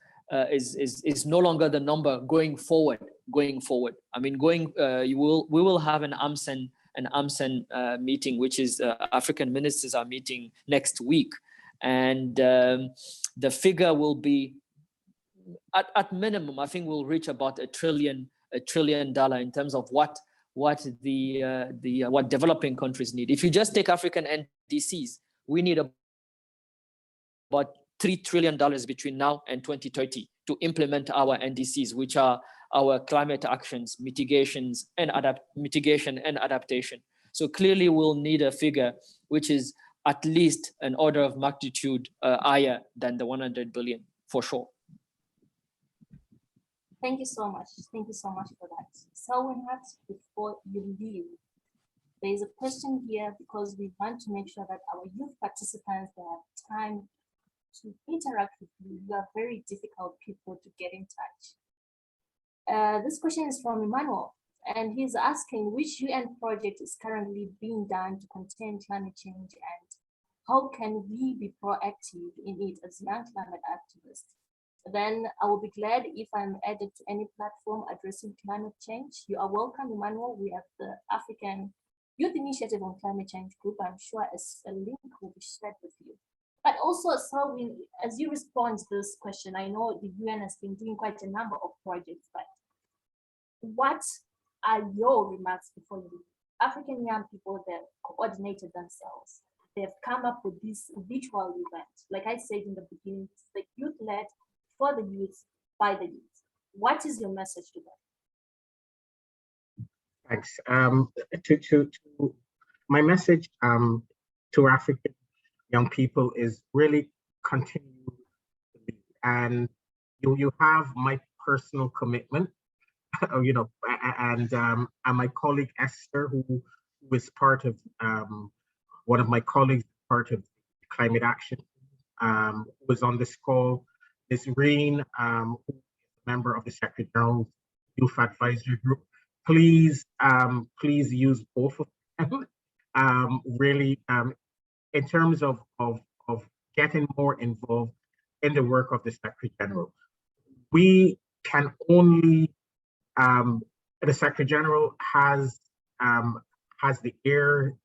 is no longer the number going forward. I mean, we will have an AMSEN meeting, which is African ministers are meeting next week. And the figure will be, at minimum, I think we'll reach about $1 trillion in terms of what developing countries need. If you just take African NDCs, we need about $3 trillion between now and 2030 to implement our NDCs, which are our climate actions, mitigation and adaptation. So clearly we'll need a figure which is at least an order of magnitude higher than the 100 billion, for sure. Thank you so much. Thank you so much for that. Selwin, before you leave, there is a question here because we want to make sure that our youth participants have time to interact with you. You are very difficult people to get in touch. This question is from Emmanuel, and he's asking which UN project is currently being done to contain climate change and how can we be proactive in it as young climate activists? Then I will be glad if I'm added to any platform addressing climate change. You are welcome, Emmanuel. We have the African Youth Initiative on Climate Change group. I'm sure a link will be shared with you. But also, Selwin, as you respond to this question, I know the UN has been doing quite a number of projects, but what are your remarks before you leave? African young people that coordinated themselves, they've come up with this virtual event. Like I said in the beginning, it's the youth-led, for the youth, by the youth. What is your message to them? Thanks. My message to African young people is really continue to lead. And you have my personal commitment, and my colleague Esther, who is part of one of my colleagues, part of climate action, who was on this call, Nisreen, who is a member of the Secretary General's Youth Advisory Group. Please use both of them. Really, in terms of getting more involved in the work of the Secretary General. We can only, the Secretary General has the ear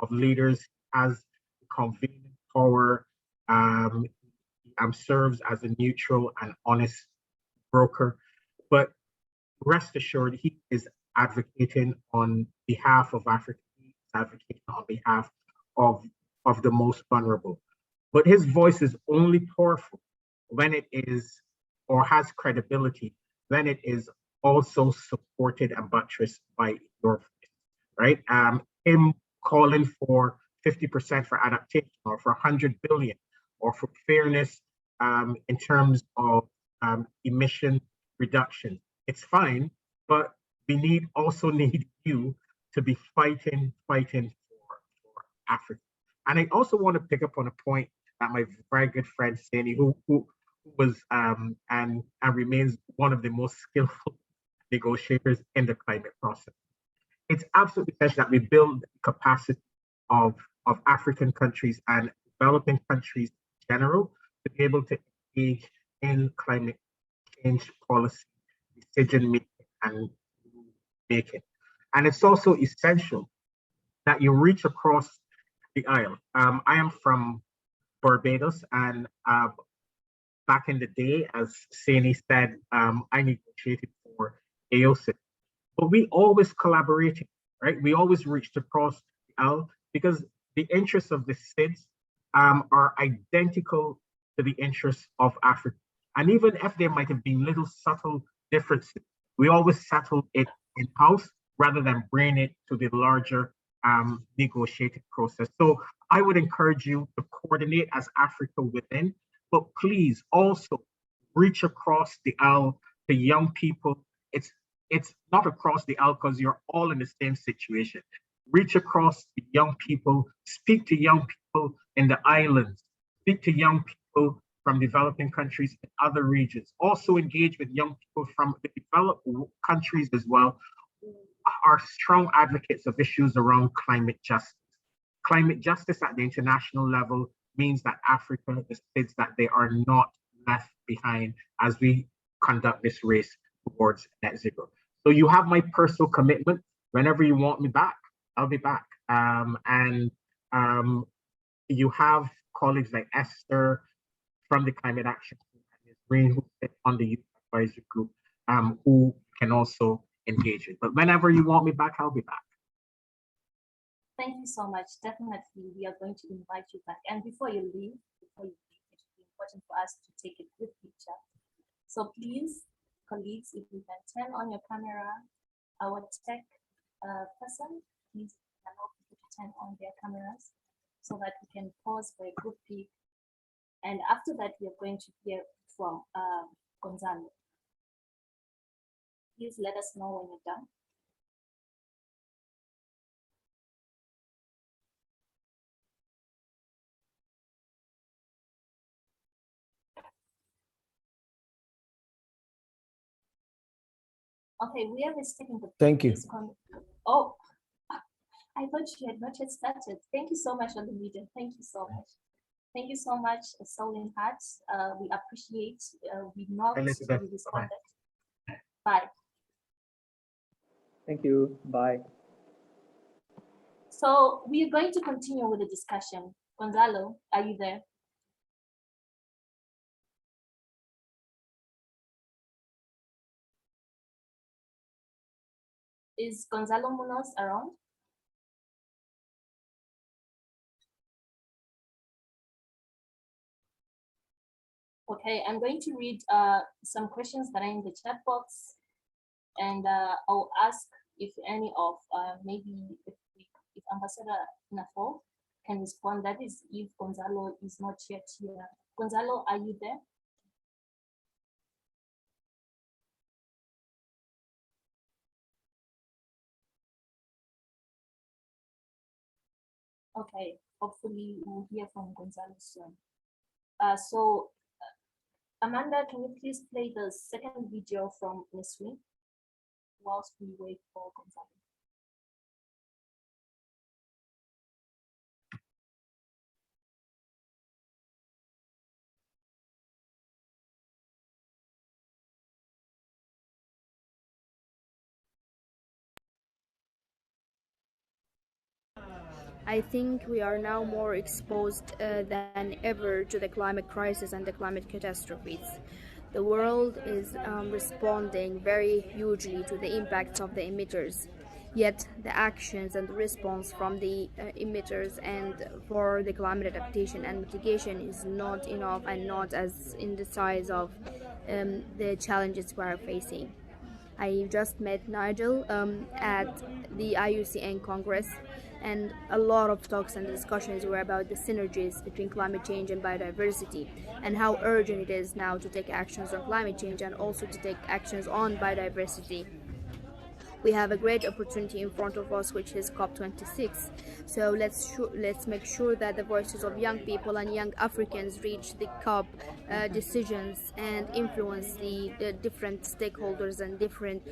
of leaders, has convening power, serves as a neutral and honest broker. But rest assured, he is advocating on behalf of Africa, he is advocating on behalf of the most vulnerable. But his voice is only powerful when it is, or has credibility, when it is also supported and buttressed by your voice, right? Him calling for 50% for adaptation, or for 100 billion, or for fairness in terms of emission reduction. It's fine, but we also need you to be fighting for Africa. And I also want to pick up on a point that my very good friend Seyni, who was and remains one of the most skillful negotiators in the climate process. It's absolutely essential that we build the capacity of African countries and developing countries in general to be able to engage in climate change policy, decision making, and making. And it's also essential that you reach across the aisle. I am from Barbados, and back in the day, as Seyni said, I negotiated for AfriYOCCC, but we always collaborated, right? We always reached across the aisle because the interests of the SIDS are identical to the interests of Africa. And even if there might have been little subtle differences, we always settled it in-house rather than bring it to the larger negotiated process. So I would encourage you to coordinate as Africa within, but please also reach across the aisle to young people. It's not across the aisle because you're all in the same situation. Reach across to young people, speak to young people in the islands, speak to young people from developing countries in other regions. Also engage with young people from the developed countries as well, who are strong advocates of issues around climate justice. Climate justice at the international level means that Africa states that they are not left behind as we conduct this race towards net zero. So you have my personal commitment. Whenever you want me back, I'll be back. You have colleagues like Esther from the Climate Action Group and Nisreen, who sit on the Youth Advisory Group, who can also engage with. But whenever you want me back, I'll be back. Thank you so much. Definitely, we are going to invite you back. And before you leave, it will be important for us to take a good picture. So please, colleagues, if you can turn on your camera, our tech person, please allow people to turn on their cameras so that we can pause for a good peek. And after that, we are going to hear from Gonzalo. Please let us know when you're done. Okay, we are receiving the. Thank you. Oh, I thought you had not yet started. Thank you so much, on the media. Thank you so much. Thank you so much, Selwin Hart. We appreciate. We know you responded. Bye. Thank you. Bye. So we are going to continue with the discussion. Gonzalo, are you there? Is Gonzalo Muñoz around? Okay, I'm going to read some questions that are in the chat box, and I'll ask if any of maybe if Ambassador Nafo can respond. That is if Gonzalo is not yet here. Gonzalo, are you there? Okay, hopefully we'll hear from Gonzalo soon. Amanda, can you please play the second video from Nisreen whilst we wait for Gonzalo? I think we are now more exposed than ever to the climate crisis and the climate catastrophes. The world is responding very hugely to the impacts of the emitters. Yet the actions and the response from the emitters and for the climate adaptation and mitigation is not enough and not as in the size of the challenges we are facing. I just met Nigel at the IUCN Congress, and a lot of talks and discussions were about the synergies between climate change and biodiversity, and how urgent it is now to take actions on climate change and also to take actions on biodiversity. We have a great opportunity in front of us, which is COP26. So let's make sure that the voices of young people and young Africans reach the COP decisions and influence the different stakeholders and different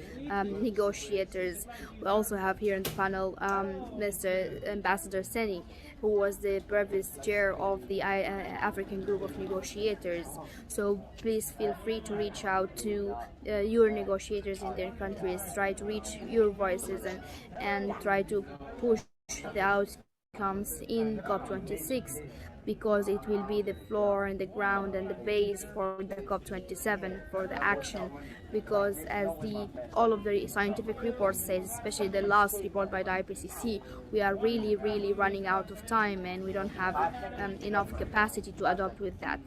negotiators. We also have here in the panel Mr. Ambassador Seyni, who was the previous chair of the African group of negotiators. So please feel free to reach out to your negotiators in their countries, try to reach your voices and try to push the outcomes in COP26, because it will be the floor and the ground and the base for the COP27 for the action. Because as all of the scientific reports say, especially the last report by the IPCC, we are really running out of time and we don't have enough capacity to adopt with that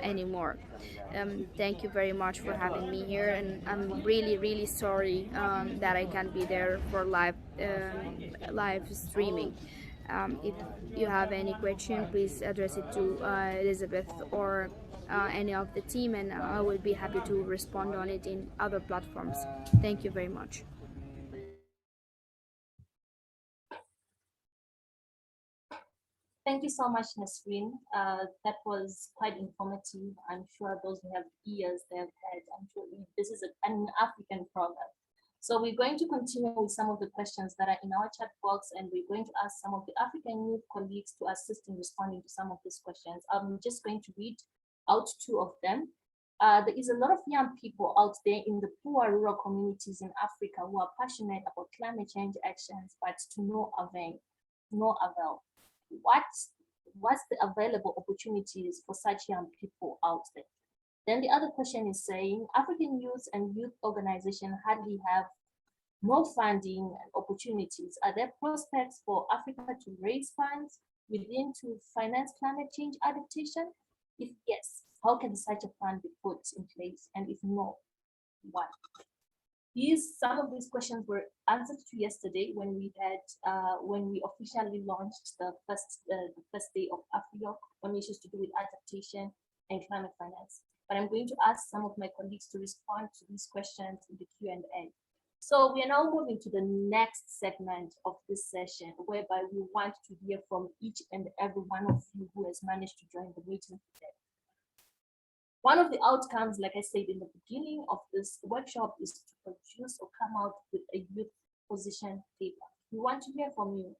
anymore. Thank you very much for having me here, and I'm really sorry that I can't be there for live streaming. If you have any question, please address it to Elizabeth or any of the team, and I will be happy to respond on it in other platforms. Thank you very much. Thank you so much, Nisreen. That was quite informative. I'm sure those who have ears, they have heard. I'm sure this is an African proverb. So we're going to continue with some of the questions that are in our chat box, and we're going to ask some of the African youth colleagues to assist in responding to some of these questions. I'm just going to read out two of them. There is a lot of young people out there in the poor rural communities in Africa who are passionate about climate change actions, but to no avail. What's the available opportunities for such young people out there? Then the other question is saying African youth and youth organizations hardly have no funding and opportunities. Are there prospects for Africa to raise funds within to finance climate change adaptation? If yes, how can such a fund be put in place? And if no, why? Some of these questions were answered to yesterday when we officially launched the first day of AfriYOCCC on issues to do with adaptation and climate finance. But I'm going to ask some of my colleagues to respond to these questions in the Q&A. So we are now moving to the next segment of this session, whereby we want to hear from each and every one of you who has managed to join the meeting today. One of the outcomes, like I said in the beginning of this workshop, is to produce or come out with a youth position paper. We want to hear from you.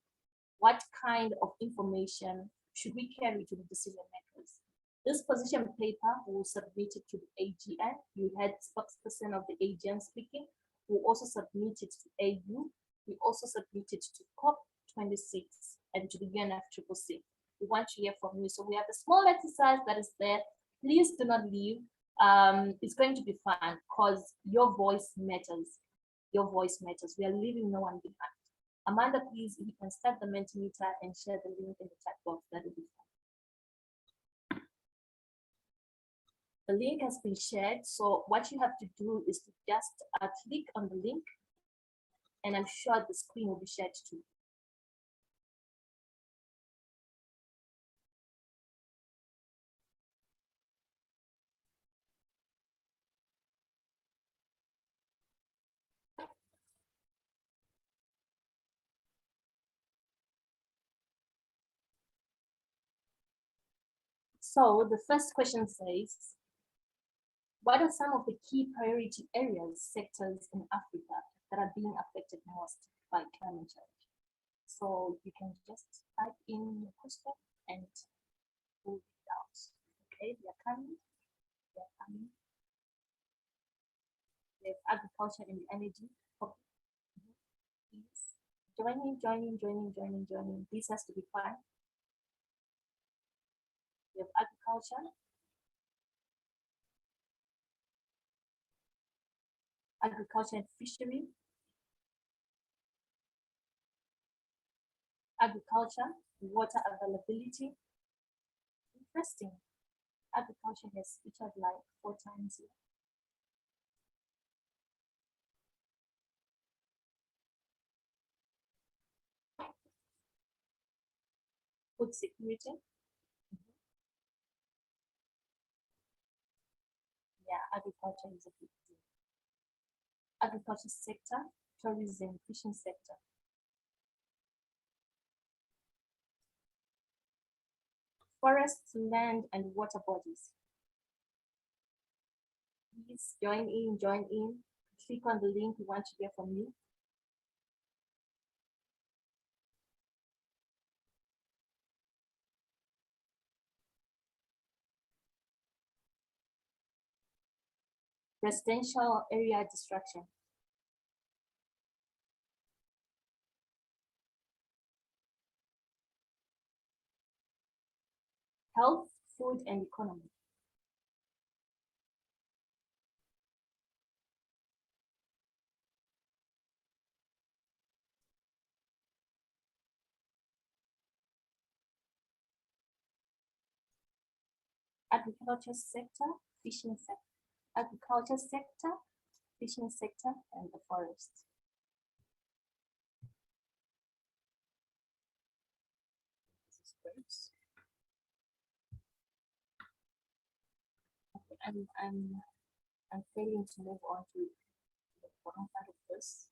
What kind of information should we carry to the decision makers? This position paper will submit it to the AGN. You had spokesperson of the AGN speaking. We'll also submit it to AU. We also submit it to COP26 and to the UNFCCC. We want to hear from you. So we have a small exercise that is there. Please do not leave. It's going to be fun because your voice matters. Your voice matters. We are leaving no one behind. Amanda, please, if you can start the Mentimeter and share the link in the chat box, that would be fun. The link has been shared. So what you have to do is to just click on the link, and I'm sure the screen will be shared too. So the first question says, what are some of the key priority areas, sectors in Africa that are being affected most by climate change? So you can just type in your question and pull it out. Okay, they are coming. They are coming. We have agriculture and energy. Okay. Please join in. This has to be fun. We have agriculture. Agriculture and fishery. Agriculture, water availability. Interesting. Agriculture has featured like 4 times here. Food security. Yeah, agriculture is a big deal. Agriculture sector, tourism, fishing sector. Forests, land, and water bodies. Please join in. Click on the link, we want to hear from you. Residential area destruction. Health, food, and economy. Agriculture sector, fishing sector. Agriculture sector, fishing sector, and the forest. This is great. Okay, I'm failing to move on to the bottom part of this.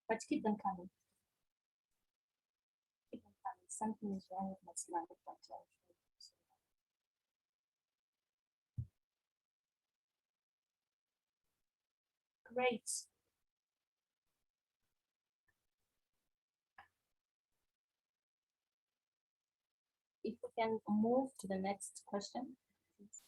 But keep them coming. Keep them coming. Something is wrong with my slide, but great. If we can move to the next question. Please.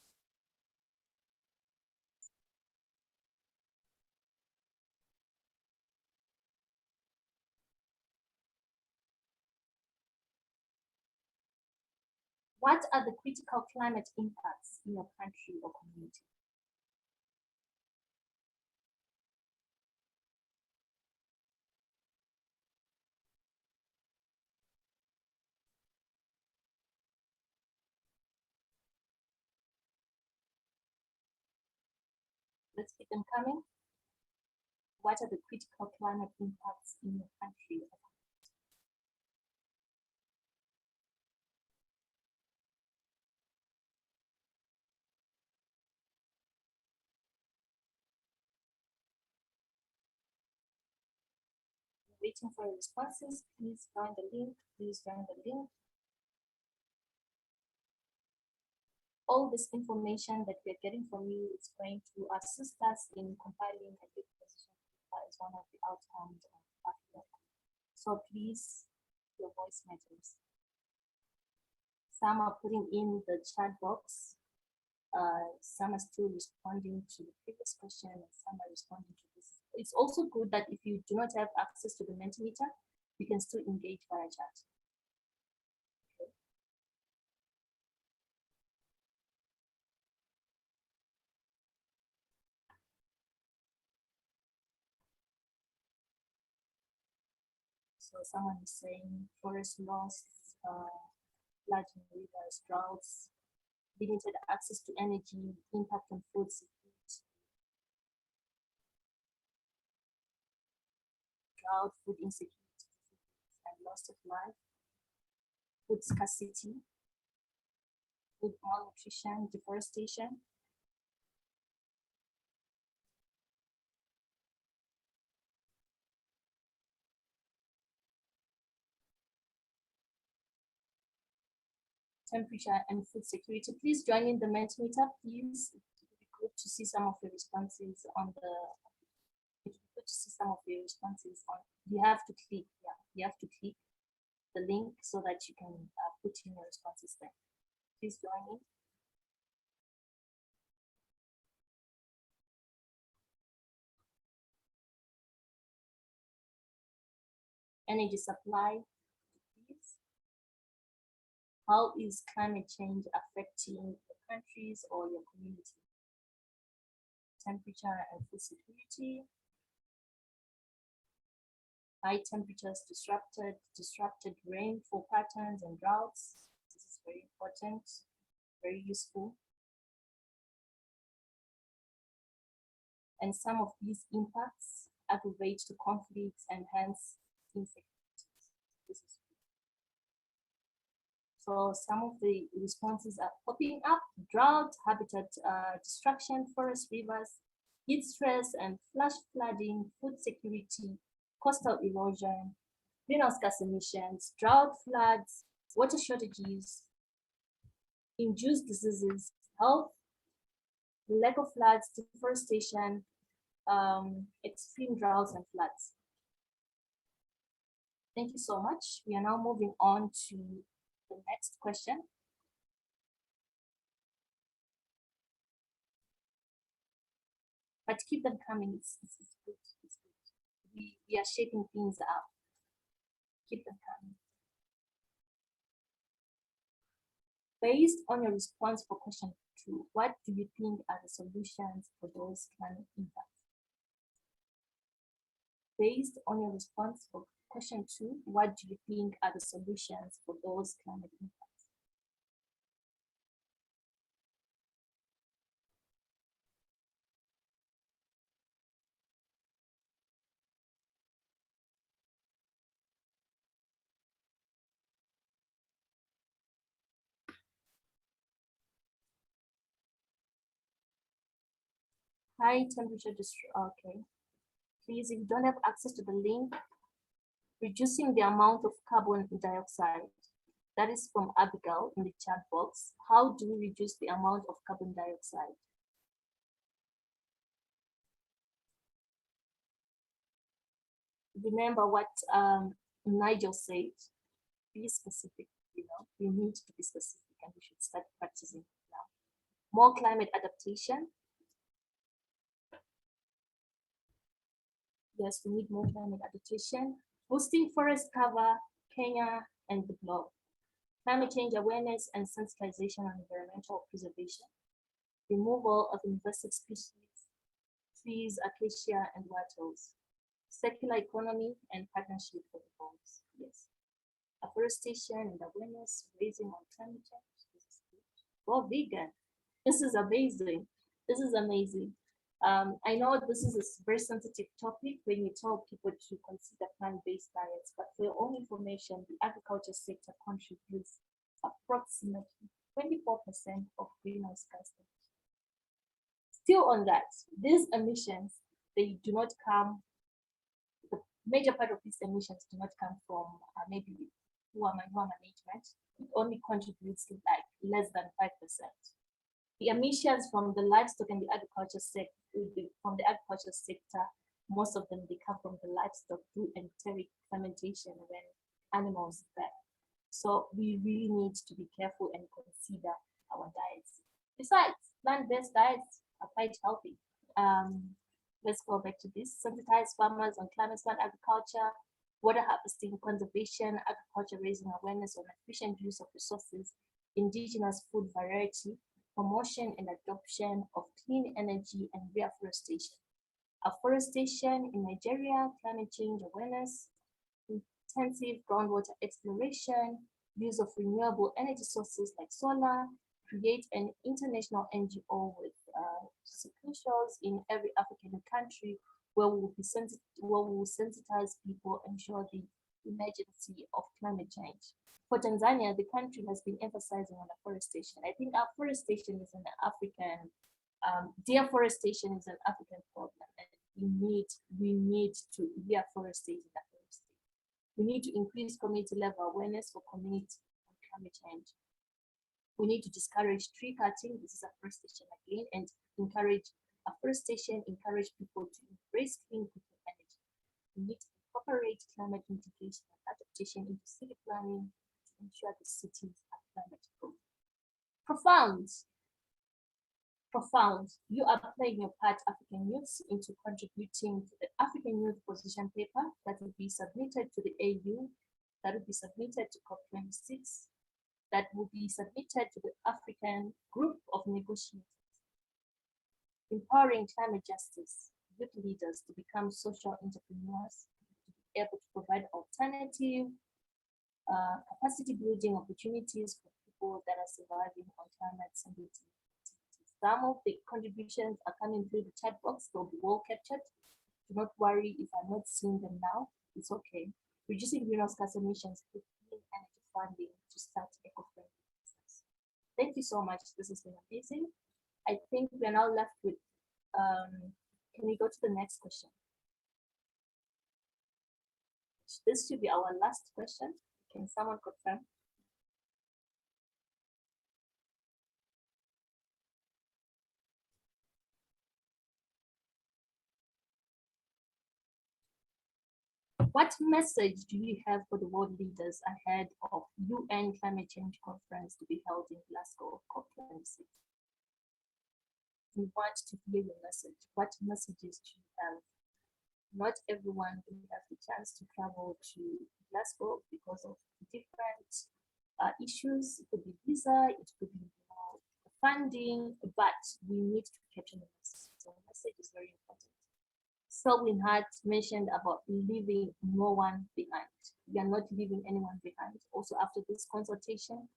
What are the critical climate impacts in your country or community? Let's keep them coming. What are the critical climate impacts in your country? Waiting for your responses. Please join the link. All this information that we're getting from you is going to assist us in compiling a good position as one of the outcomes of AfriYOCCC. So please, your voice matters. Some are putting in the chat box. Some are still responding to the previous question, and some are responding to this. It's also good that if you do not have access to the Mentimeter, you can still engage via chat. Okay. So someone is saying forest loss, flooding rivers, droughts, limited access to energy, impact on food security, drought, food insecurity, and loss of life, food scarcity, food malnutrition, deforestation. temperature and food security. Please join in the Mentimeter, please. It would be good to see some of the responses on the, it would be good to see some of the responses on, you have to click, yeah, you have to click the link so that you can put in your responses there. Please join in. Energy supply, please. How is climate change affecting the countries or your community? Temperature and food security. High temperatures disrupted rainfall patterns and droughts. This is very important, very useful. And some of these impacts aggravate the conflicts and hence insecurity. This is so some of the responses are popping up: drought, habitat destruction, forest rivers, heat stress and flash flooding, food security, coastal erosion, greenhouse gas emissions, drought, floods, water shortages, induced diseases, health, lack of floods, deforestation, extreme droughts and floods. Thank you so much. We are now moving on to the next question. But keep them coming. It's good. It's good. We are shaping things up. Keep them coming. Based on your response for question 2, what do you think are the solutions for those climate impacts? Based on your response for question 2, what do you think are the solutions for those climate impacts? High temperature, okay. Please, if you don't have access to the link, reducing the amount of carbon dioxide. That is from Abigail in the chat box. How do we reduce the amount of carbon dioxide? Remember what Nigel said, be specific, you know, we need to be specific and we should start practicing now. More climate adaptation. Yes, we need more climate adaptation. Boosting forest cover, Kenya and the globe. Climate change awareness and sensitization on environmental preservation. Removal of invasive species, trees, acacia and wattles. Circular economy and partnership for the goals. Yes. Afforestation and awareness, raising on climate change. This is good. Go vegan. This is amazing. This is amazing. I know this is a very sensitive topic when you tell people to consider plant-based diets, but for your own information, the agriculture sector contributes approximately 24% of greenhouse gas emissions. Still on that, these emissions, they do not come, the major part of these emissions do not come from maybe poor manure management. It only contributes to like less than 5%. The emissions from the livestock and the agriculture sector, most of them, they come from the livestock through enteric fermentation when animals die. So we really need to be careful and consider our diets. Besides, plant-based diets are quite healthy. Let's go back to this. Sensitize farmers on climate-smart agriculture, water harvesting, conservation, agriculture, raising awareness on efficient use of resources, indigenous food variety, promotion and adoption of clean energy and reforestation. Afforestation in Nigeria, climate change awareness, intensive groundwater exploration, use of renewable energy sources like solar, create an international NGO with sections in every African country where we will sensitize people and show the emergency of climate change. For Tanzania, the country has been emphasizing on afforestation. I think afforestation is an African, deforestation is an African problem, and we need to reforestate and afforestate. We need to increase community level awareness for community on climate change. We need to discourage tree cutting. This is afforestation again, and encourage afforestation, encourage people to embrace clean cooking energy. We need to incorporate climate mitigation and adaptation into city planning to ensure the cities are climate proof. Profound. You are playing your part, African youths, into contributing to the African Youth Position Paper that will be submitted to the AU, that will be submitted to COP26, that will be submitted to the African Group of Negotiators. Empowering climate justice, youth leaders to become social entrepreneurs, to be able to provide alternative capacity building opportunities for people that are surviving on climate sensitive. Some of the contributions are coming through the chat box. They'll be well captured. Do not worry if I'm not seeing them now. It's okay. Reducing greenhouse gas emissions with clean energy funding to start eco-friendly business. Thank you so much. This has been amazing. I think we are now left with, can we go to the next question? This should be our last question. Can someone confirm? What message do you have for the world leaders ahead of UN Climate Change Conference to be held in Glasgow, COP26? We want to hear your message. What messages do you have? Not everyone will have the chance to travel to Glasgow because of different issues. It could be visa, it could be funding, but we need to capture the message. So the message is very important. Selwin Hart mentioned about leaving no one behind. We are not leaving anyone behind. Also, after this consultation,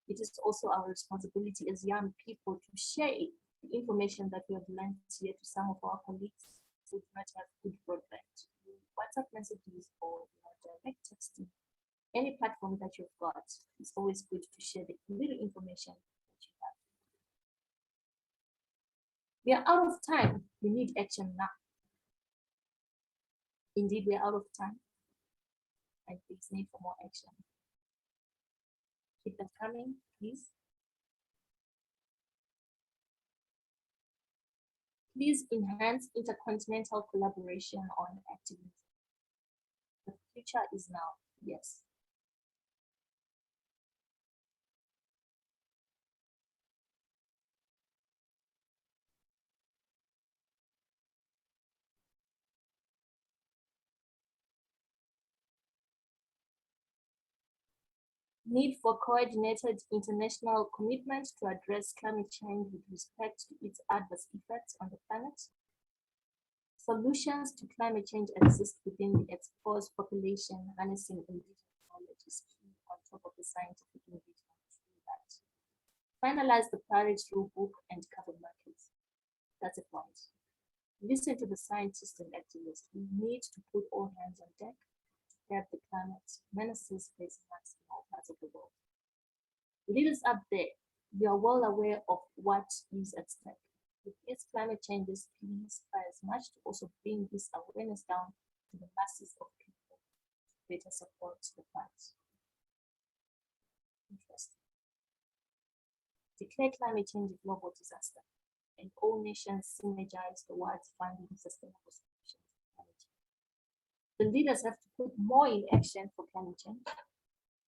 it is also our responsibility as young people to share the information that we have learned here to some of our colleagues who do not have good broadband. WhatsApp messages or direct texting, any platform that you've got, it's always good to share the little information that you have. We are out of time. We need action now. Indeed, we are out of time. And please need for more action. Keep them coming, please. Please enhance intercontinental collaboration on activism. The future is now, yes. Need for coordinated international commitment to address climate change with respect to its adverse effects on the planet. Solutions to climate change exist within the exposed population. Harnessing indigenous knowledge is key on top of the scientific engagement to do that. Finalize the Paris rule book and cover markets. That's a point. Listen to the scientists and activists. We need to put all hands on deck to curb the climate menaces facing us in all parts of the world. Leaders up there, you are well aware of what is at stake. With these climate changes, please try as much to also bring this awareness down to the masses of people to better support the fight. Interesting. Declare climate change a global disaster, and all nations synergize towards finding sustainable solutions to climate change. The leaders have to put more in action for climate change,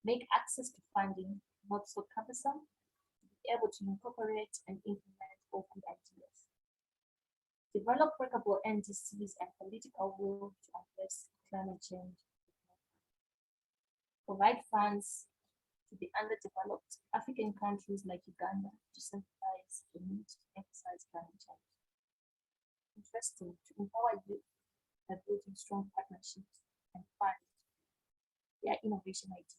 make access to funding not so cumbersome, to be able to incorporate and implement open ideas. Develop workable NDCs and political will to address climate change. Provide funds to the underdeveloped African countries like Uganda to sympathize the need to emphasize climate change. Interesting, to empower youth by building strong partnerships and fund their innovation ideas.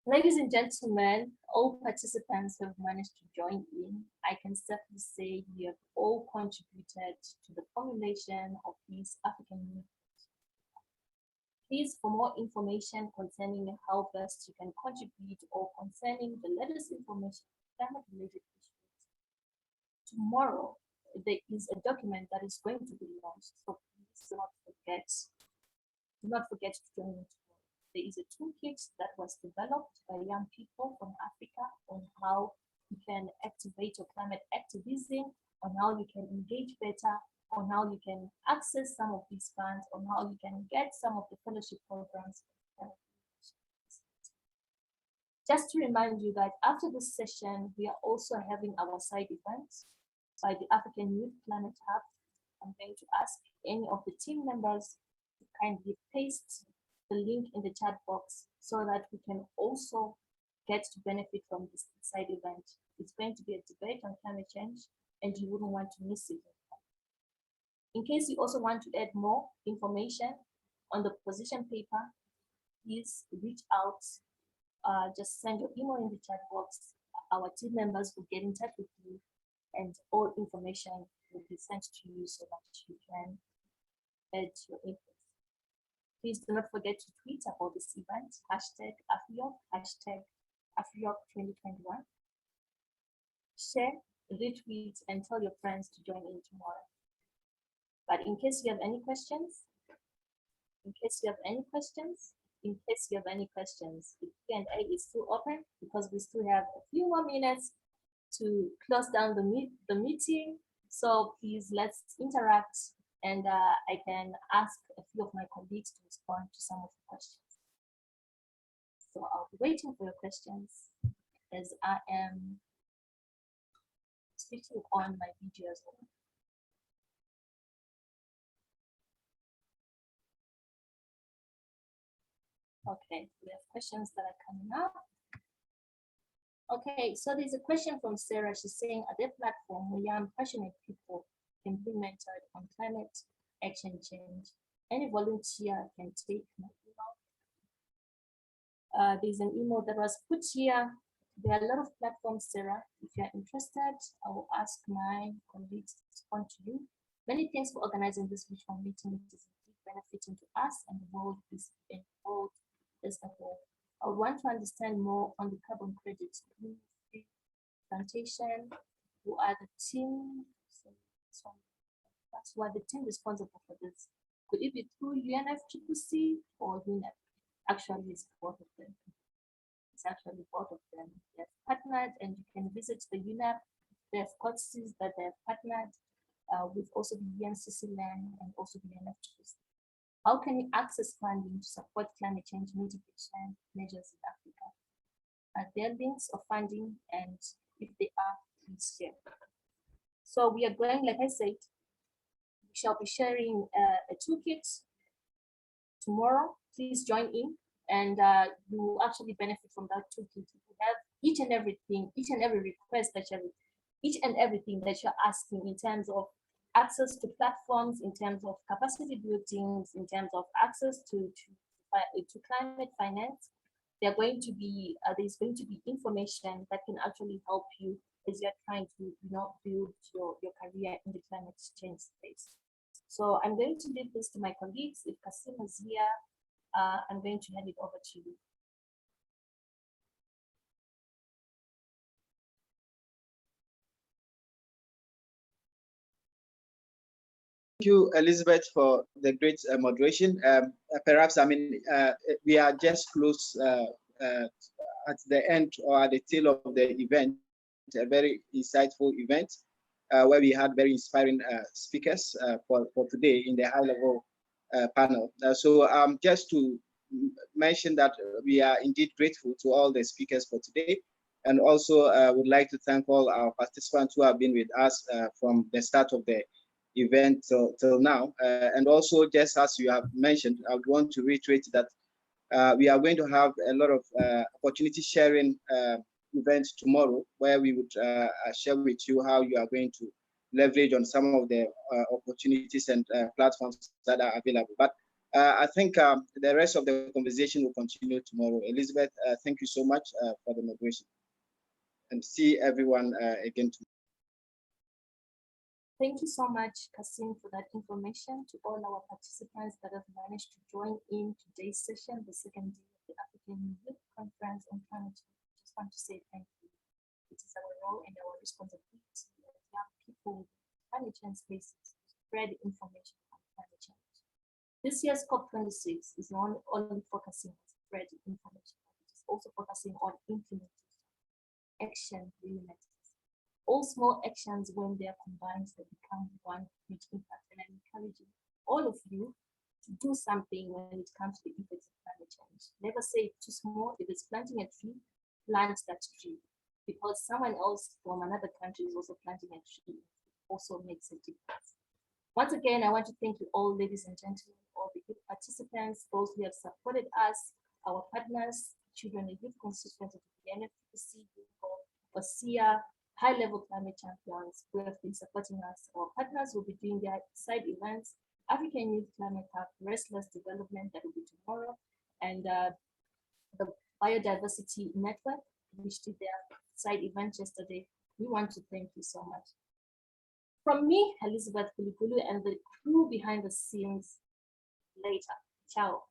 Ladies and gentlemen, all participants have managed to join in. I can safely say you have all contributed to the formulation of these African movements. Please, for more information concerning how best you can contribute or concerning the latest information on climate-related issues, tomorrow there is a document that is going to be launched. So please do not forget to join in tomorrow. there is a toolkit that was developed by young people from Africa on how you can activate your climate activism, on how you can engage better, on how you can access some of these funds, on how you can get some of the fellowship programs. Just to remind you that after this session, we are also having our side events by the African Youth Climate Hub. I'm going to ask any of the team members to kindly paste the link in the chat box so that we can also get to benefit from this side event. It's going to be a debate on climate change and you wouldn't want to miss it. In case you also want to add more information on the position paper, please reach out. Just send your email in the chat box. Our team members will get in touch with you and all information will be sent to you so that you can add your input. Please do not forget to tweet about this event, #AfriYOC, #AfriYOC2021. Share, retweet, and tell your friends to join in tomorrow. But in case you have any questions, the Q&A is still open because we still have a few more minutes to close down the meeting. So please let's interact and I can ask a few of my colleagues to respond to some of the questions. So I'll be waiting for your questions as I am switching on my video as well. Okay, we have questions that are coming up. Okay, so there's a question from Sarah. She's saying, at their platform where young passionate people can be mentored on climate action change, any volunteer can take my email. There's an email that was put here. There are a lot of platforms, Sarah. If you're interested, I will ask my colleagues to respond to you. Many thanks for organizing this virtual meeting. It is benefiting to us and the world is involved as a whole. I want to understand more on the carbon credits, plantation, who are the team, who are the team responsible for this. Could it be through UNFCCC or UNEP? Actually, it's both of them. It's actually both of them. They have partnered, and you can visit the UNEP. They have courses that they have partnered with also the UNCC land and also the UNFCCC. How can you access funding to support climate change mitigation measures in Africa? Are there links of funding? And if they are, please share. So we are going, like I said, we shall be sharing a toolkit tomorrow. Please join in and you will actually benefit from that toolkit. We have each and every request that each and everything that you're asking in terms of access to platforms, in terms of capacity buildings, in terms of access to climate finance. There's going to be information that can actually help you as you're trying to build your career in the climate change space. So I'm going to leave this to my colleagues. If Kasim is here, I'm going to hand it over to you. Thank you, Elizabeth, for the great moderation. Perhaps, we are just close at the end or at the tail of the event, a very insightful event where we had very inspiring speakers for today in the high-level panel. So just to mention that we are indeed grateful to all the speakers for today, and also would like to thank all our participants who have been with us from the start of the event till now. And also, just as you have mentioned, I would want to reiterate that we are going to have a lot of opportunity sharing events tomorrow, where we would share with you how you are going to leverage on some of the opportunities and platforms that are available. But I think the rest of the conversation will continue tomorrow. Elizabeth, thank you so much for the moderation, and see everyone again tomorrow. Thank you so much, Kasim, for that information. To all our participants that have managed to join in today's session, the second day of the African Youth Conference on Climate Change. I just want to say thank you. It is our role and our responsibility as young people in climate change spaces to spread information on climate change. This year's COP26 is not only focusing on spread information. It is also focusing on implementation. Action really matters. All small actions, when they are combined, they become one huge impact. And I'm encouraging all of you to do something when it comes to the effects of climate change. Never say it's too small. If it's planting a tree, plant that tree. Because someone else from another country is also planting a tree. It also makes a difference. Once again, I want to thank you all, ladies and gentlemen, all the youth participants, those who have supported us, our partners, children and youth constituents of the NFPC, OSIA, high-level climate champions who have been supporting us. Our partners will be doing their side events, African Youth Climate Hub, Restless Development, that will be tomorrow, and the Biodiversity Network, which did their side event yesterday. We want to thank you so much. From me, Elizabeth Kulikulu, and the crew behind the scenes later. Ciao.